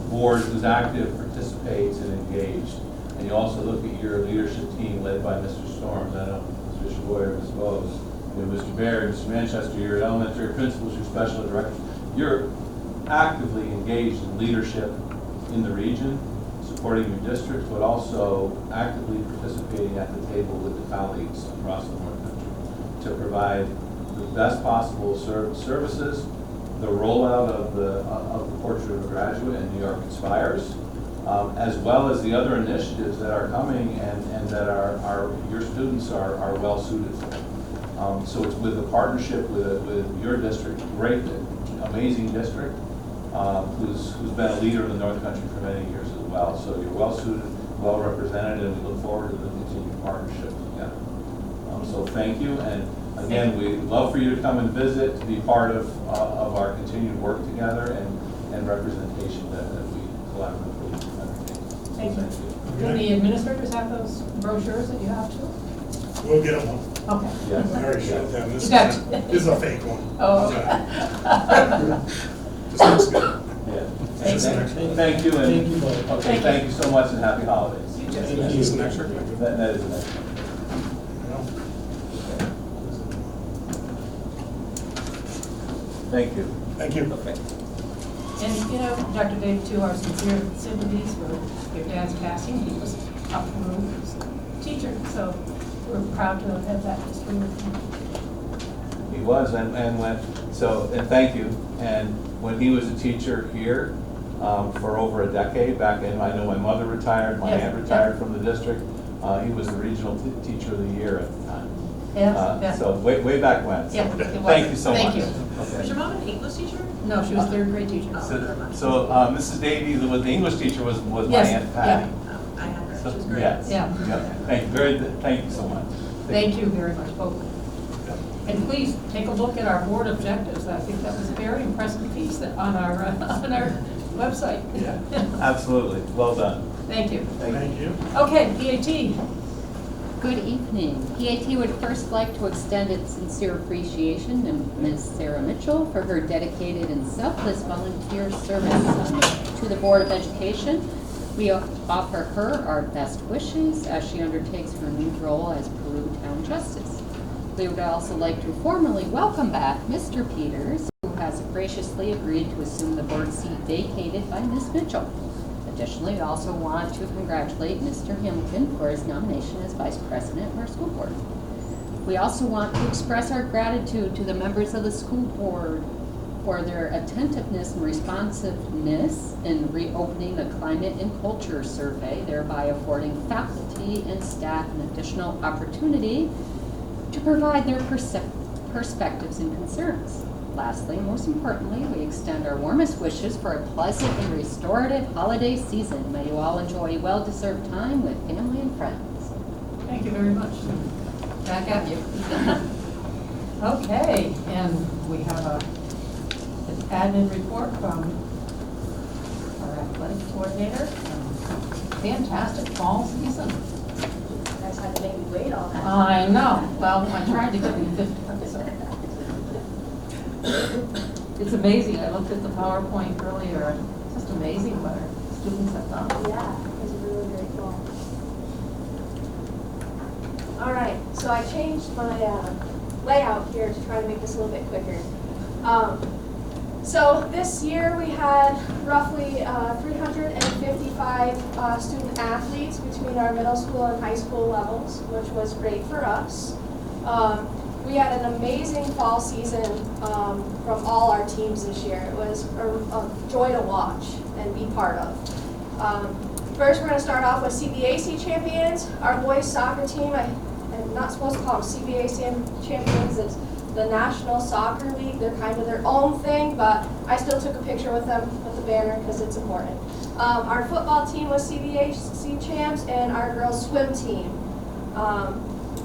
board who's active, participates, and engaged, and you also look at your leadership team led by Mr. Storms, I know Mr. Shavoyer as well as Mr. Baird, Mr. Manchester, your elementary principals, your special directors, you're actively engaged in leadership in the region. supporting your district, but also actively participating at the table with the colleagues across the North Country to provide the best possible services, the rollout of the Portrait of a Graduate and New York Inspires, as well as the other initiatives that are coming and that your students are well suited for. So it's with a partnership with your district, great, amazing district, who's been a leader in the North Country for many years as well. So you're well suited, well represented, and we look forward to the continued partnership together. So thank you, and again, we'd love for you to come and visit, to be part of our continued work together and representation that we collaboratively undertake. Thank you. Do the administrators have those brochures that you have too? We'll get them one. Okay. Yes. I already showed them. This You got is a fake one. Oh. This looks good. Yeah. Thank you. Thank you, and Thank you both. okay, thank you so much, and happy holidays. You too. Is this an extra? That is an extra. Thank you. Thank you. Okay. And, you know, Dr. Dave, too, our sincere sympathies for your dad's passing. He was up in the room, he was a teacher, so we're proud to have that history with him. He was, and thank you. And when he was a teacher here for over a decade, back in, I know my mother retired, my Yes, aunt retired from the district. He was the regional teacher of the year at the time. Yes, yes. So way back when. So Yeah, it was. thank you so much. Thank you. Was Okay. your mom an English teacher? No, she was third grade teacher. So Mrs. Davies, the English teacher, was my Yes, Aunt Patty. I had her, So, she was great. yes. Yeah. Thank you so much. Thank you very much, both. And please take a look at our board objectives. I think that was a very impressive piece that on our website. Yeah, absolutely. Well done. Thank you. Thank you. Okay, PAT. Good evening. PAT would first like to extend its sincere appreciation to Ms. Sarah Mitchell for her dedicated and selfless volunteer service to the Board of Education. We offer her our best wishes as she undertakes her new role as Peru Town Justice. We would also like to formally welcome back Mr. Peters, who has graciously agreed to assume the board seat vacated by Ms. Mitchell. Additionally, we also want to congratulate Mr. Hamilton for his nomination as Vice President of our school board. We also want to express our gratitude to the members of the school board for their attentiveness and responsiveness in reopening the Climate and Culture Survey, thereby affording faculty and staff an additional opportunity to provide their perspectives and concerns. Lastly, and most importantly, we extend our warmest wishes for a pleasant and restorative holiday season. May you all enjoy a well-deserved time with family and friends. Thank you very much. Back at you. Okay, and we have an admin report from our athletic coordinator. Fantastic fall season. You guys had to make me wait all that. I know. Well, I tried to give you 50, so. It's amazing. I looked at the PowerPoint earlier. It's just amazing what our students have done. Yeah, it was really great fall. All right, so I changed my layout here to try to make this a little bit quicker. So this year we had roughly 355 student athletes between our middle school and high school levels, which was great for us. We had an amazing fall season from all our teams this year. It was a joy to watch and be part of. First, we're going to start off with CBAC champions. Our boys soccer team, I'm not supposed to call them CBAC champions. It's the National Soccer League. They're kind of their own thing, but I still took a picture with them with the banner because it's important. Our football team was CBAC champs, and our girls swim team.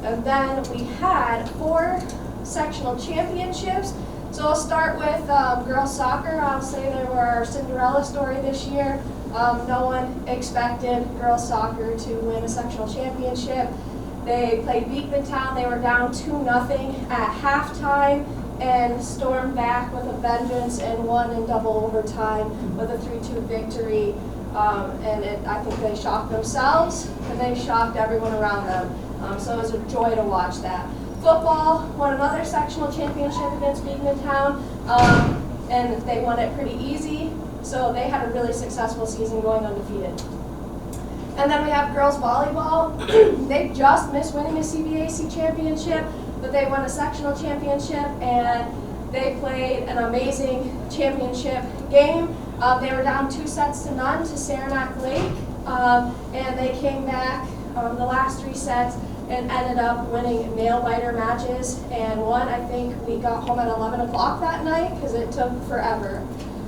And then we had 4 sectional championships. So I'll start with girls soccer. I'll say they were our Cinderella story this year. No one expected girls soccer to win a sectional championship. They played Beekman. They were down 2-0 at halftime and stormed back with a vengeance and won in double overtime with a 3-2 victory. I think they shocked themselves and they shocked everyone around them. So it was a joy to watch that. Football won another sectional championship against Beekman, and they won it pretty easy. So they had a really successful season going undefeated. And then we have girls volleyball. They just missed winning a CBAC championship, but they won a sectional championship, and they played an amazing championship game. They were down 2-0 to Saranac Lake, and they came back the last 3 sets and ended up winning nail-biter matches, and one, I think we got home at 11 o'clock that night because it took forever.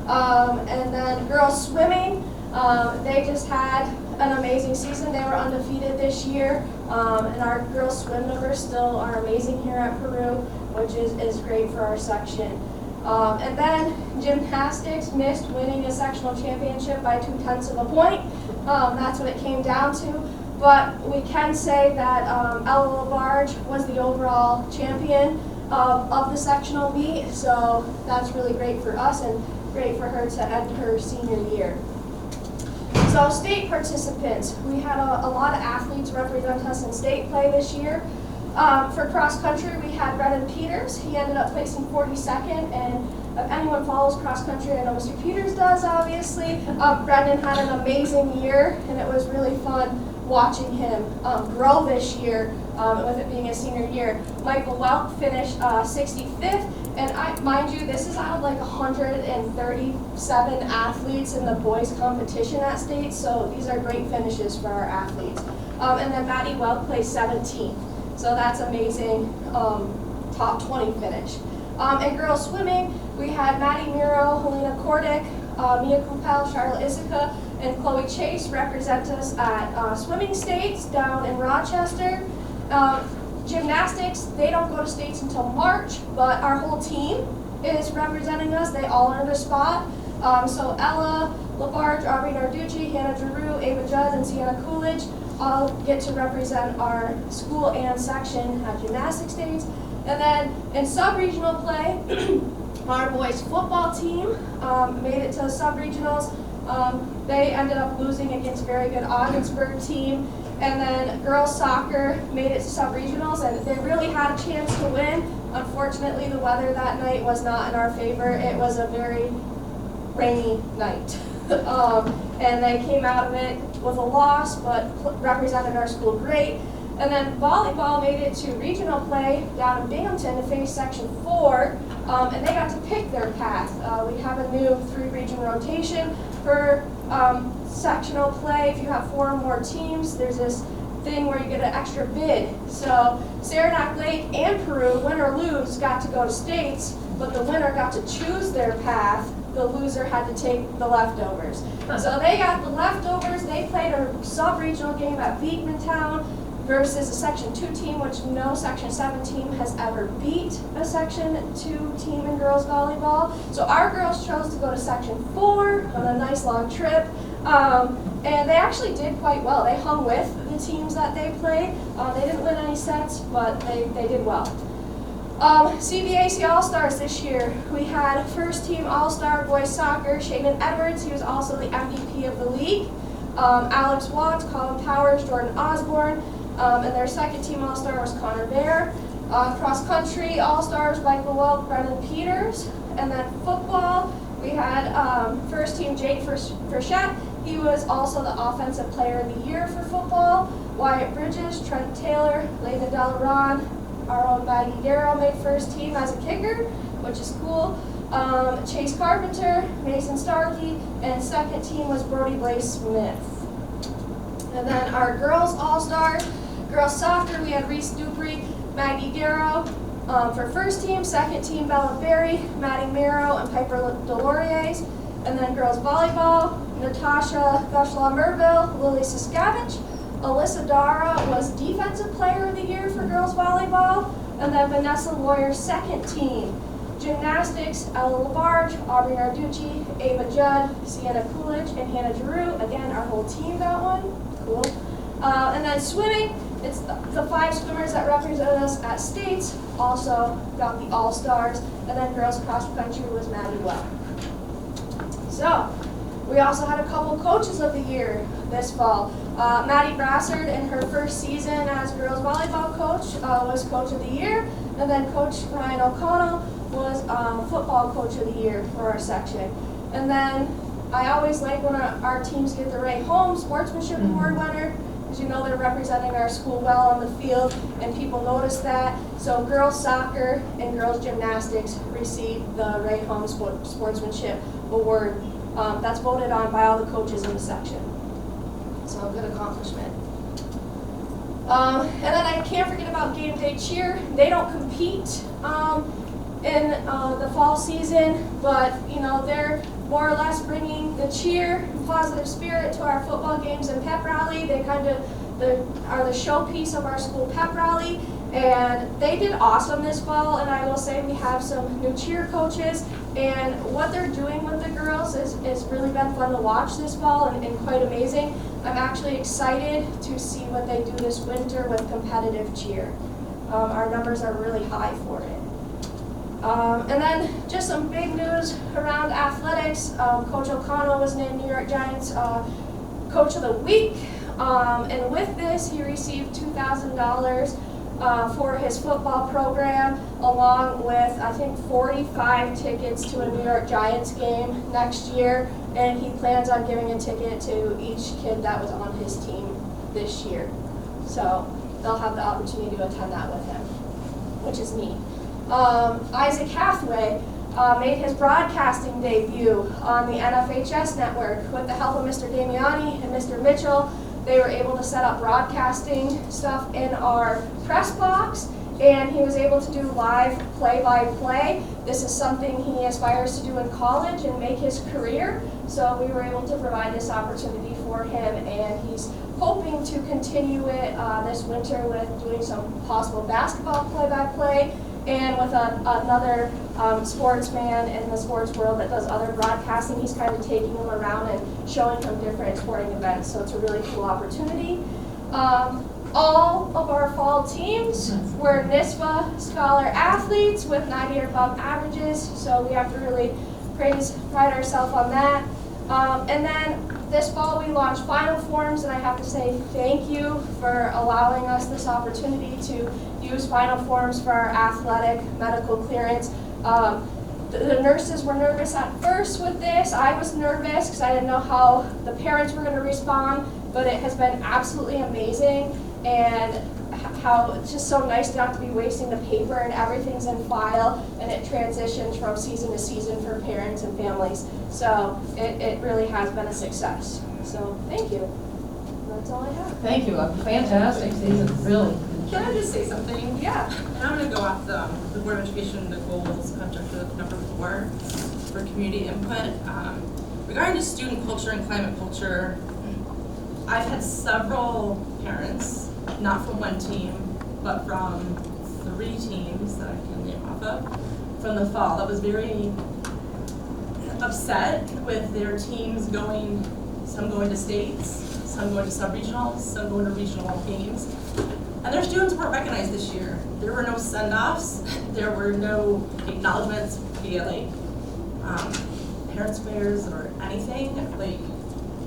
And then girls swimming, they just had an amazing season. They were undefeated this year, and our girls swim numbers still are amazing here at Peru, which is great for our section. And then gymnastics missed winning a sectional championship by 0.2 of a point. That's what it came down to. But we can say that Ella LaBarge was the overall champion of the sectional meet, so that's really great for us and great for her to end her senior year. So state participants, we had a lot of athletes represent us in state play this year. For cross country, we had Brennan Peters. He ended up placing 42nd, and if anyone follows cross country, I know Mr. Peters does, obviously. Brendan had an amazing year, and it was really fun watching him grow this year with it being his senior year. Michael Welk finished 65th, and mind you, this is out of like 137 athletes in the boys competition at state, so these are great finishes for our athletes. And then Maddie Welk placed 17th, so that's amazing top 20 finish. In girls swimming, we had Maddie Miro, Helena Kordick, Mia Kupel, Charlotte Isica, and Chloe Chase represent us at swimming states down in Rochester. Gymnastics, they don't go to states until March, but our whole team is representing us. They all earned a spot. So Ella LaBarge, Aubrey Narducci, Hannah Giroux, Ava Judd, and Sienna Coolidge all get to represent our school and section at gymnastics states. And then in sub-regional play, our boys football team made it to sub-regionals. They ended up losing against a very good Ogdensburg team. And then girls soccer made it to sub-regionals, and they really had a chance to win. Unfortunately, the weather that night was not in our favor. It was a very rainy night. And they came out of it with a loss, but represented our school great. And then volleyball made it to regional play down in Binghamton to face Section 4, and they got to pick their path. We have a new 3-region rotation for sectional play. If you have 4 or more teams, there's this thing where you get an extra bid. So Saranac Lake and Peru, win or lose, got to go to states, but the winner got to choose their path. The loser had to take the leftovers. So they got the leftovers. They played a sub-regional game at Beekmantown versus a Section 2 team, which no Section 7 team has ever beat a Section 2 team in girls volleyball. So our girls chose to go to Section 4 on a nice long trip, and they actually did quite well. They hung with the teams that they played. They didn't win any sets, but they did well. CBAC All-Stars this year, we had first team All-Star boys soccer, Shaden Edwards, he was also the MVP of the league, Alex Watts, Colin Powers, Jordan Osborne, and their second team All-Star was Connor Bear. Cross country All-Stars, Michael Welk, Brendan Peters, and then football, we had first team Jake Frechette, he was also the offensive player of the year for football, Wyatt Bridges, Trent Taylor, Layden Delaron, our own Maggie Darrow made first team as a kicker, which is cool. Chase Carpenter, Mason Starkey, and second team was Brody Blaze Smith. And then our girls all-stars, girls soccer, we had Reese Dupree, Maggie Darrow for first team, second team Bella Berry, Maddie Miro, and Piper Deloriers. And then girls volleyball, Natasha Gushla-Merville, Lily Siskavich, Alyssa Dara was Defensive Player of the Year for girls volleyball, and then Vanessa Lawyer's second team. Gymnastics, Ella LaBarge, Aubrey Narducci, Ava Judd, Sienna Coolidge, and Hannah Giroux. Again, our whole team got one. Cool. And then swimming, it's the 5 swimmers that represented us at states also got the All-Stars, and then girls cross country was Maddie Well. So, we also had a couple coaches of the year this fall. Maddie Brassard, in her first season as girls volleyball coach, was coach of the year, and then Coach Ryan O'Connell was football coach of the year for our section. And then I always like when our teams get the right home sportsmanship award winner. As you know, they're representing our school well on the field, and people notice that. So girls soccer and girls gymnastics received the right home sportsmanship award. That's voted on by all the coaches in the section. So a good accomplishment. And then I can't forget about game day cheer. They don't compete in the fall season, but you know, they're more or less bringing the cheer and positive spirit to our football games and pep rally. They kind of are the showpiece of our school pep rally, and they did awesome this fall. And I will say we have some new cheer coaches, and what they're doing with the girls is really been fun to watch this fall and quite amazing. I'm actually excited to see what they do this winter with competitive cheer. Our numbers are really high for it. And then just some big news around athletics. Coach O'Connell was named New York Giants Coach of the Week. And with this, he received $2,000 for his football program, along with, I think, 45 tickets to a New York Giants game next year. And he plans on giving a ticket to each kid that was on his team this year. So they'll have the opportunity to attend that with him, which is neat. Isaac Hathaway made his broadcasting debut on the NFHS network. With the help of Mr. Damiani and Mr. Mitchell, they were able to set up broadcasting stuff in our press box, and he was able to do live play-by-play. This is something he aspires to do in college and make his career, so we were able to provide this opportunity for him, and he's hoping to continue it this winter with doing some possible basketball play-by-play, and with another sportsman in the sports world that does other broadcasting. He's kind of taking him around and showing him different sporting events, so it's a really cool opportunite. All of our fall teams were NISPA Scholar athletes with 90 or above averages, so we have to really pride ourselves on that. And then this fall we launched Final Forms, and I have to say thank you for allowing us this opportunity to use Final Forms for our athletic medical clearance. The nurses were nervous at first with this. I was nervous because I didn't know how the parents were going to respond, but it has been absolutely amazing, and how it's just so nice not to be wasting the paper, and everything's in file, and it transitions from season to season for parents and families. So it really has been a success. So thank you. That's all I have. Thank you, a fantastic season, really. Can I just say something? Yeah. And I'm gonna go off the Board of Education, the goals, objective number 4 for community input. Regarding to student culture and climate culture, I've had several parents, not from one team, but from 3 teams that I can name off of, from the fall, that was very upset with their teams going, some going to states, some going to sub-regionals, some going to regional games. And their students weren't recognized this year. There were no send-offs, there were no acknowledgements via like parents' fairs or anything. Like,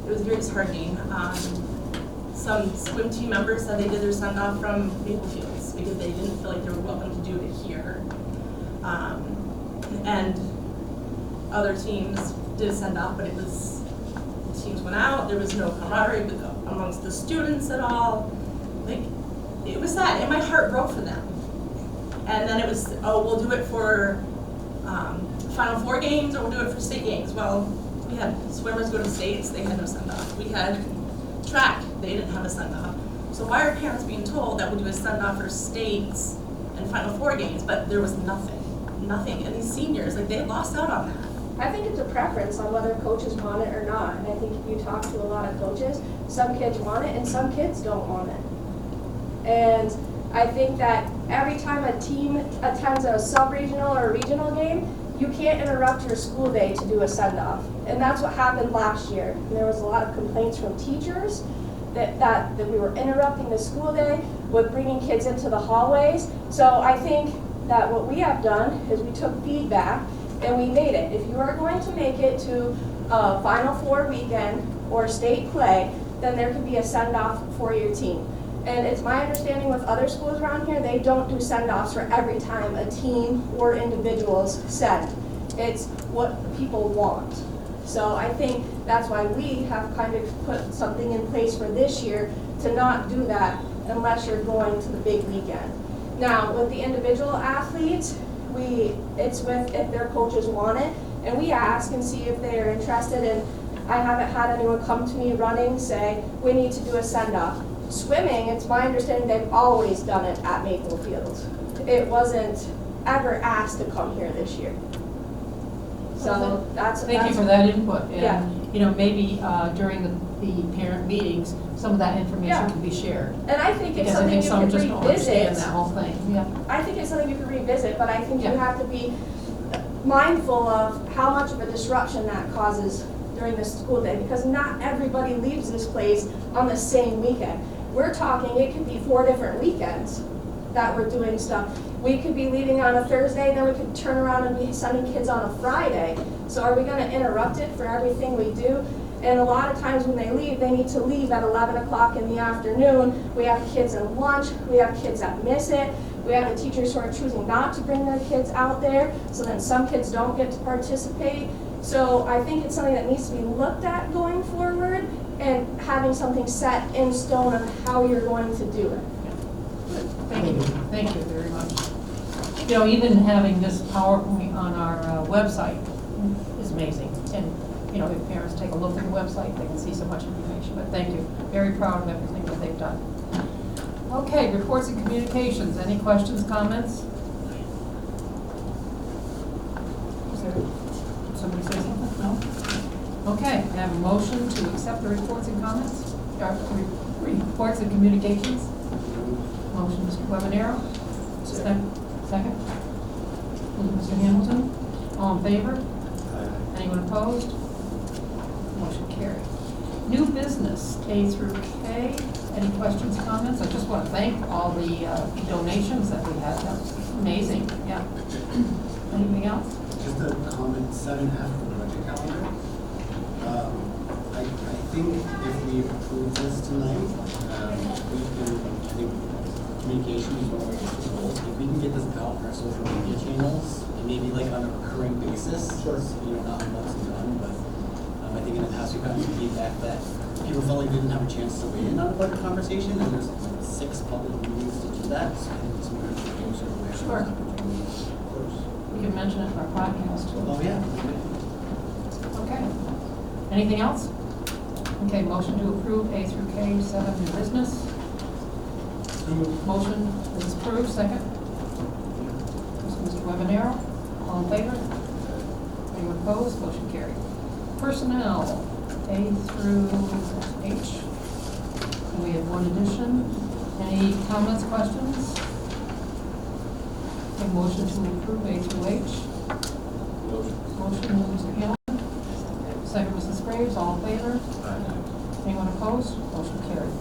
it was very disheartening. Some swim team members said they did their send-off from Maple Fields because they didn't feel like they were welcome to do it here. And other teams did send off, but it was, the teams went out, there was no camaraderie amongst the students at all. Like, it was sad, and my heart broke for them. And then it was, oh, we'll do it for Final Four games, or we'll do it for state games. Well, we had swimmers go to states, they had no send-off. We had track, they didn't have a send-off. So why are parents being told that we'll do a send-off for states and Final Four games, but there was nothing. And these seniors, like, they lost out on that. I think it's a preference on whether coaches want it or not. And I think if you talk to a lot of coaches, some kids want it and some kids don't want it. And I think that every time a team attends a sub-regional or a regional game, you can't interrupt your school day to do a send-off. And that's what happened last year. And there was a lot of complaints from teachers that we were interrupting the school day with bringing kids into the hallways. So I think that what we have done is we took feedback and we made it. If you are going to make it to a Final Four weekend or state play, then there can be a send-off for your team. And it's my understanding with other schools around here, they don't do send-offs for every time a team or individuals send. It's what people want. So I think that's why we have kind of put something in place for this year to not do that unless you're going to the big weekend. Now, with the individual athletes, it's with if their coaches want it, and we ask and see if they're interested. And I haven't had anyone come to me running say, we need to do a send-off. Swimming, it's my understanding they've always done it at Maple Field. It wasn't ever asked to come here this year. So Thank you for that input. Yeah. And, you know, maybe during the parent meetings, some of that information Yeah. can be shared. And I think it's Because I something think you some could just don't understand revisit. that whole thing, yeah. I think it's something you could revisit, but I think you Yeah. have to be mindful of how much of a disruption that causes during the school day, because not everybody leaves this place on the same weekend. We're talking, it could be 4 different weekends that we're doing stuff. We could be leaving on a Thursday, then we could turn around and be sending kids on a Friday. So are we gonna interrupt it for everything we do? And a lot of times when they leave, they need to leave at 11 o'clock in the afternoon. We have kids at lunch, we have kids that miss it. We have the teachers who are choosing not to bring their kids out there, so then some kids don't get to participate. So I think it's something that needs to be looked at going forward and having something set in stone on how you're going to do it. Thank you very much. You know, even having this PowerPoint on our website is amazing. And, you know, if parents take a look at the website, they can see so much information. But thank you. Very proud of everything that they've done. Okay, reports and communications. Any questions, comments? Is there, somebody say something? No? Okay, I have a motion to accept the reports and comments, reports and communications. Motion, Mr. Webanero. Second. Mr. Hamilton. All in favor? Anyone opposed? Motion carried. New business, A through K. Any questions, comments? I just want to thank all the donations that we had. That was amazing, yeah. Anything else? Just a comment, 7F for the budget calendar. I think if we approve this tonight, we can, I think communication is one of our goals. If we can get this out on our social media channels, and maybe like on a recurring basis, you know, not once and done, but I think in the past we've gotten some feedback that people felt like they didn't have a chance to weigh in on a budget conversation, and there's like 6 public meetings to do that, so I think it's some good things or Sure. We can mention it in our podcast too. Oh, yeah. Okay. Anything else? Okay, motion to approve A through K, 7 new business. Motion is approved, second. Mr. Webanero, all in favor? Anyone opposed? Motion carried. Personnel, A through H. And we have one addition. Any comments, questions? A motion to approve A through H. Motion, Mr. Hamilton. Second, Mrs. Graves, all in favor? Anyone opposed? Motion carried.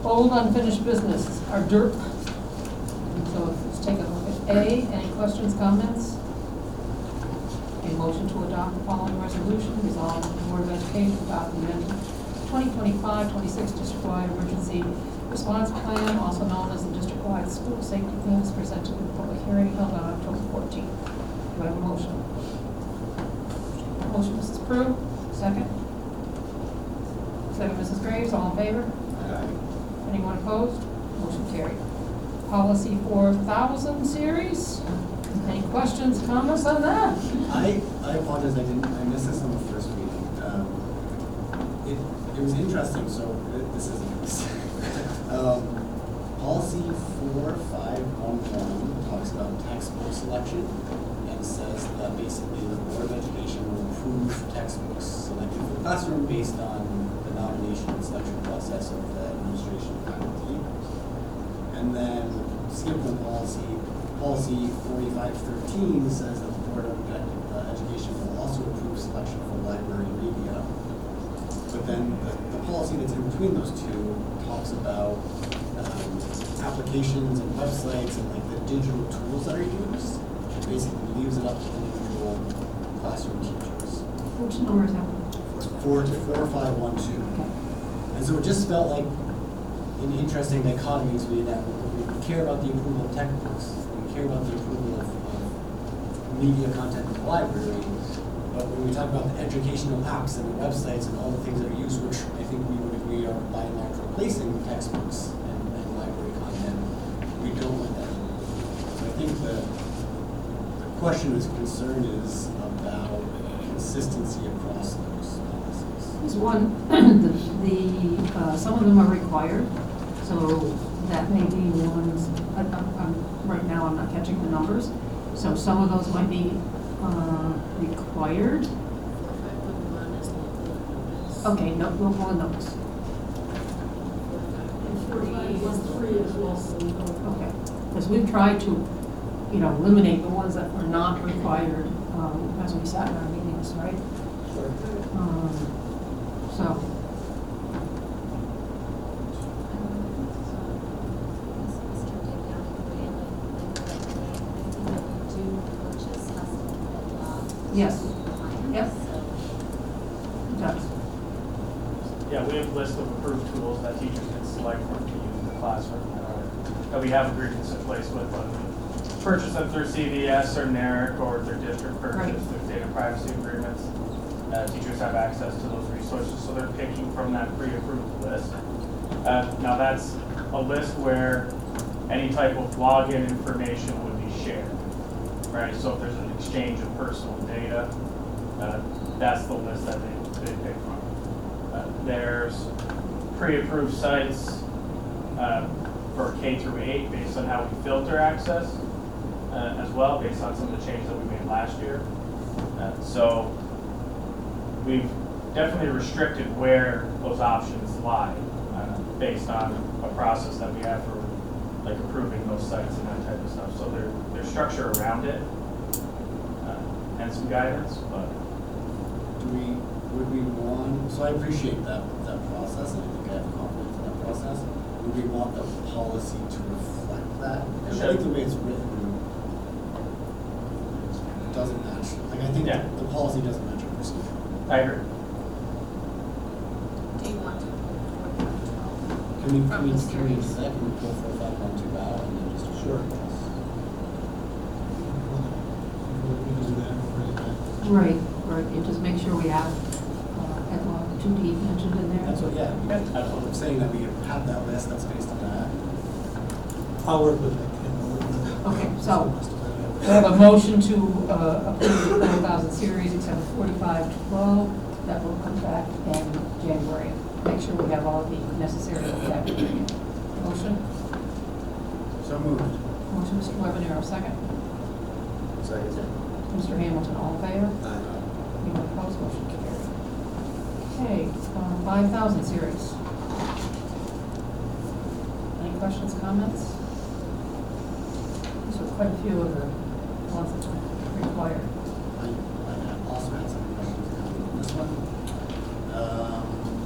Old unfinished business, our DERP. So let's take a look at A. Any questions, comments? A motion to adopt the following resolution. Resolved that the Board of Education adopt the amended 2025-26 district-wide emergency response plan, also known as the district-wide school safety plan, is presented in a public hearing held on October 14th. Do I have a motion? Motion, Mrs. Prue. Second. Second, Mrs. Graves. All in favor? Anyone opposed? Motion carried. Policy 4000 series. Any questions, comments on that? I apologize, I missed this on the first meeting. It was interesting, so this is policy 4511 talks about textbook selection and says that basically the Board of Education will approve textbooks selected for the classroom based on the nomination and selection process of the administration faculty. And then skip one policy 4513 says that the Board of Education will also approve selection for library media. But then the policy that's in between those two talks about applications and websites and like the digital tools that are used. It basically leaves it up to individual classroom teachers. Which number is that? 4512. And so it just felt like an interesting dichotomy to me that we care about the approval of textbooks, we care about the approval of media content in the library, But when we talk about the educational apps and the websites and all the things that are used, which I think we would agree are by and large replacing textbooks and library content, we don't want that. So I think the question is concern is about consistency across those policies. There's one, some of them are required, so that may be ones, right now I'm not catching the numbers, so some of those might be required. 4511 is local. Okay, no, local notes. And 4513 is local. Okay, because we've tried to, eliminate the ones that are not required, as we sat in our meetings, right? So, yes, yep, it does. Yeah, we have a list of approved tools that teachers can select from to use in the classroom that we have agreements in place with, whether we purchase them through CVS or NERIC or their district purchase, Right. through data privacy agreements. Teachers have access to those resources, so they're picking from that pre-approved list. Now that's a list where any type of login information would be shared, right? So if there's an exchange of personal data, that's the list that they pick from. There's pre-approved sites for K through 8 based on how we filter access as well, based on some of the changes that we made last year. So we've definitely restricted where those options lie based on a process that we have for like approving those sites and that type of stuff. So there's structure around it and some guidance, but Would we want, so I appreciate that process, and I think I have confidence in that process. Would we want the policy to reflect that? Because I think the way it's written doesn't match, like I think Yeah. the policy doesn't match our procedure. I agree. Do you want to? Can we do that? Can we pull 4512 out and then just? Sure. We can do that right now. Right, and just make sure we have, at 2D mentioned in there. That's what, yeah. Yeah. I'm saying that we have that list that's based on that. I'll work with it. Okay, so we have a motion to approve the 4,000 series except for 4512. That will come back in January. Make sure we have all the necessary vocabulary. Motion? So moved. Motion, Mr. Webanero, second. Second. Mr. Hamilton, all in favor? Aye. Anyone opposed? Motion carried. Okay, 5,000 series. Any questions, comments? These are quite a few of the ones that are required. I also had some questions on this one.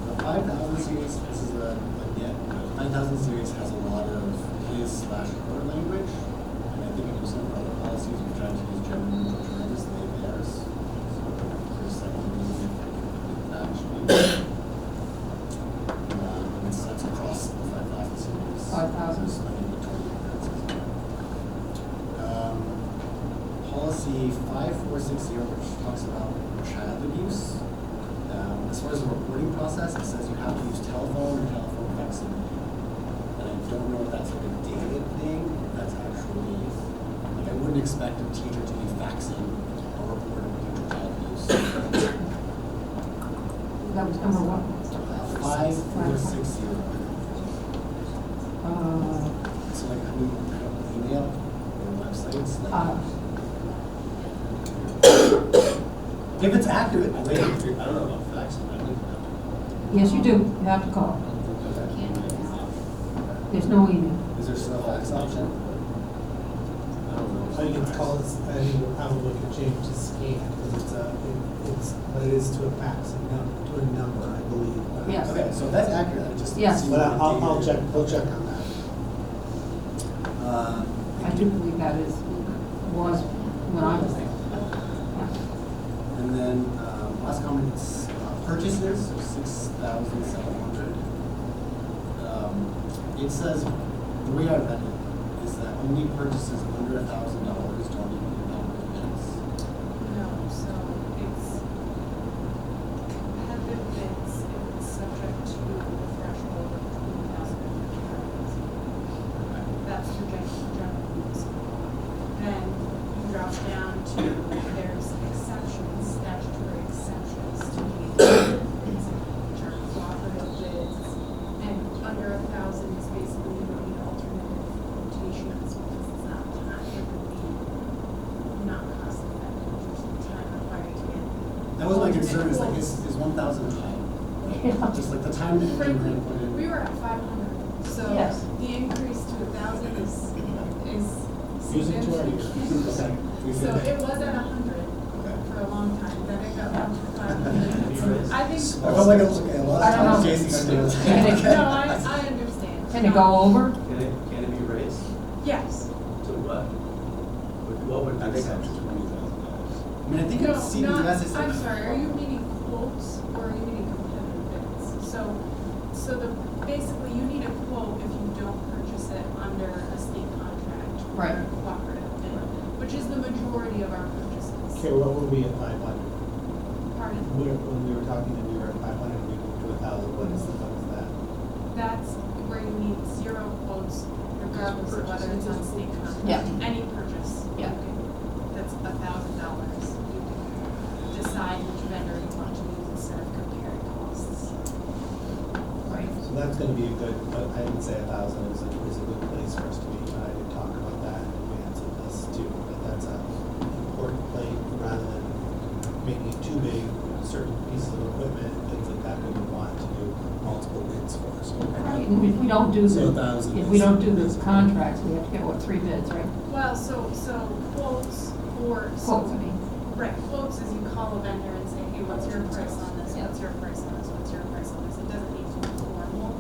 The 5,000 series, this is again, the 5,000 series has a lot of his/her language, and I think in some other policies we try to use gender neutral terms, they, theirs. So for a second, actually, that's across the 5,000 series. 5,000. There's, I think, the 20 differences. Policy 5460, which talks about child abuse. As far as the reporting process, it says you have to use telephone or telephone faxing. And I don't know if that's like a dated thing, or that's actually, like I wouldn't expect a teacher to be faxing a report of potential child abuse. That was number one. 5460. So like, I mean, email or websites, like. If it's accurate, I don't know about faxing, I don't know. Yes, you do. You have to call. There's no email. Is there still a fax option? I don't know. I think it's called, I think we'll probably could change to scan, because but it is to a fax, to a number, I believe. Yes. Okay, so if that's accurate, I just. Yes. see But what the I'll data- check, we'll check on that. I do believe that was when I was there. And then, last comment is purchases, so 6,700. It says, the way I read it is that only purchases under $1,000 don't even count as minutes. No, so it's That was my concern, is like, is 1,000 high? Like, just like the time that we're gonna put in. We were at 500, so Yes. the increase to 1,000 is Music to our ears. significant. We So said- it was at 100 for a long time, then it got down to 500. I think, I felt like it was okay, a lot I of don't times know. Jason no, said. I understand. Can it go over? Can it be raised? Yes. To what? What would I make think up sense? to $20,000. I mean, I think No, it's CVS is. I'm sorry, are you meaning quotes or are you meaning competitive bids? So basically you need a quote if you don't purchase it under a state contract or Right. a cooperative bid, which is the majority of our purchases. Okay, what were we at 500? Pardon? When we were talking and we were at 500, we moved to 1,000, what is that? That's where you need 0 quotes regardless of whether it's on state contract. Yeah. Any purchase. Yeah. That's $1,000. You can decide which vendor you want to use instead of comparing costs. Right. So that's gonna be a good, but I would say 1,000 is a good place for us to be, I did talk about that in advance of this too, but that's an important plate rather than making it too big, certain pieces of equipment, things like that, we would want to do multiple bids for, so. Right, and if we don't do So the, 1,000 if is- we don't do these contracts, we have to get, what, 3 bids, right? Well, so quotes or, so, Quotes, I mean. right, quotes is you call a vendor and say, hey, what's your price on this, Yeah. what's your price on this, what's your price on this? It doesn't need to be formal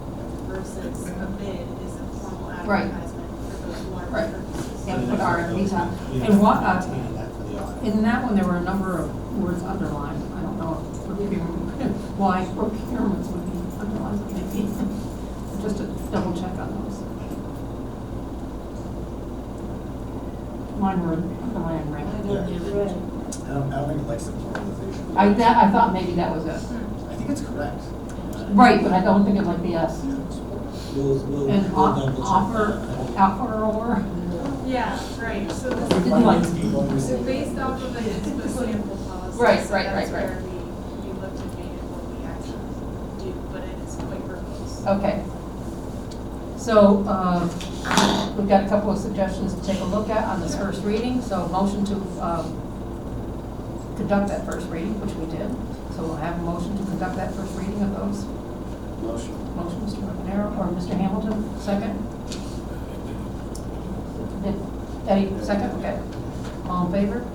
versus a bid is a formal Right. advertisement for those large Right. purchases. And put RFPs on. We have And to what, maintain that for the audit. in that one, there were a number of words underlined. I don't know if procurement, why procurements would be underlined, maybe. Just to double check on those. Mine were underlined, right? I don't think it likes the pluralization. I thought maybe that was it. I think it's correct. Right, but I don't think it like the S. We'll And double check offer, that. offer or, Yeah, right, so this didn't like, so based off of the sample policy. Right, so right, that's right, right. where we looked at data what we actually do, but it is quite verbose. okay. So, we've got a couple of suggestions to take a look at on this first reading. So motion to conduct that first reading, which we did. So we'll have a motion to conduct that first reading of those. Motion. Motion, Mr. Webanero, or Mr. Hamilton, second? Did Eddie, second, okay. All in favor?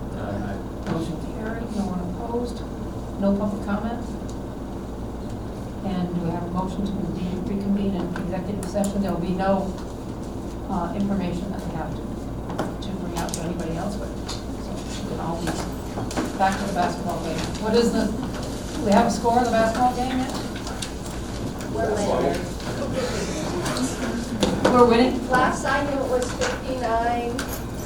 Motion carried, no one opposed, no public comment? And do we have a motion to reconvene in executive session? There will be no information that we have to bring out to anybody else, but so we can all be back to the basketball game. What is the, do we have a score of the basketball game yet? We're winning? Last I knew it was 59,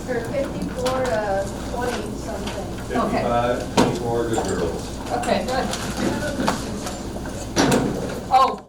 or 54 to 20 something. Okay. 55, 24 to 0. Okay, good.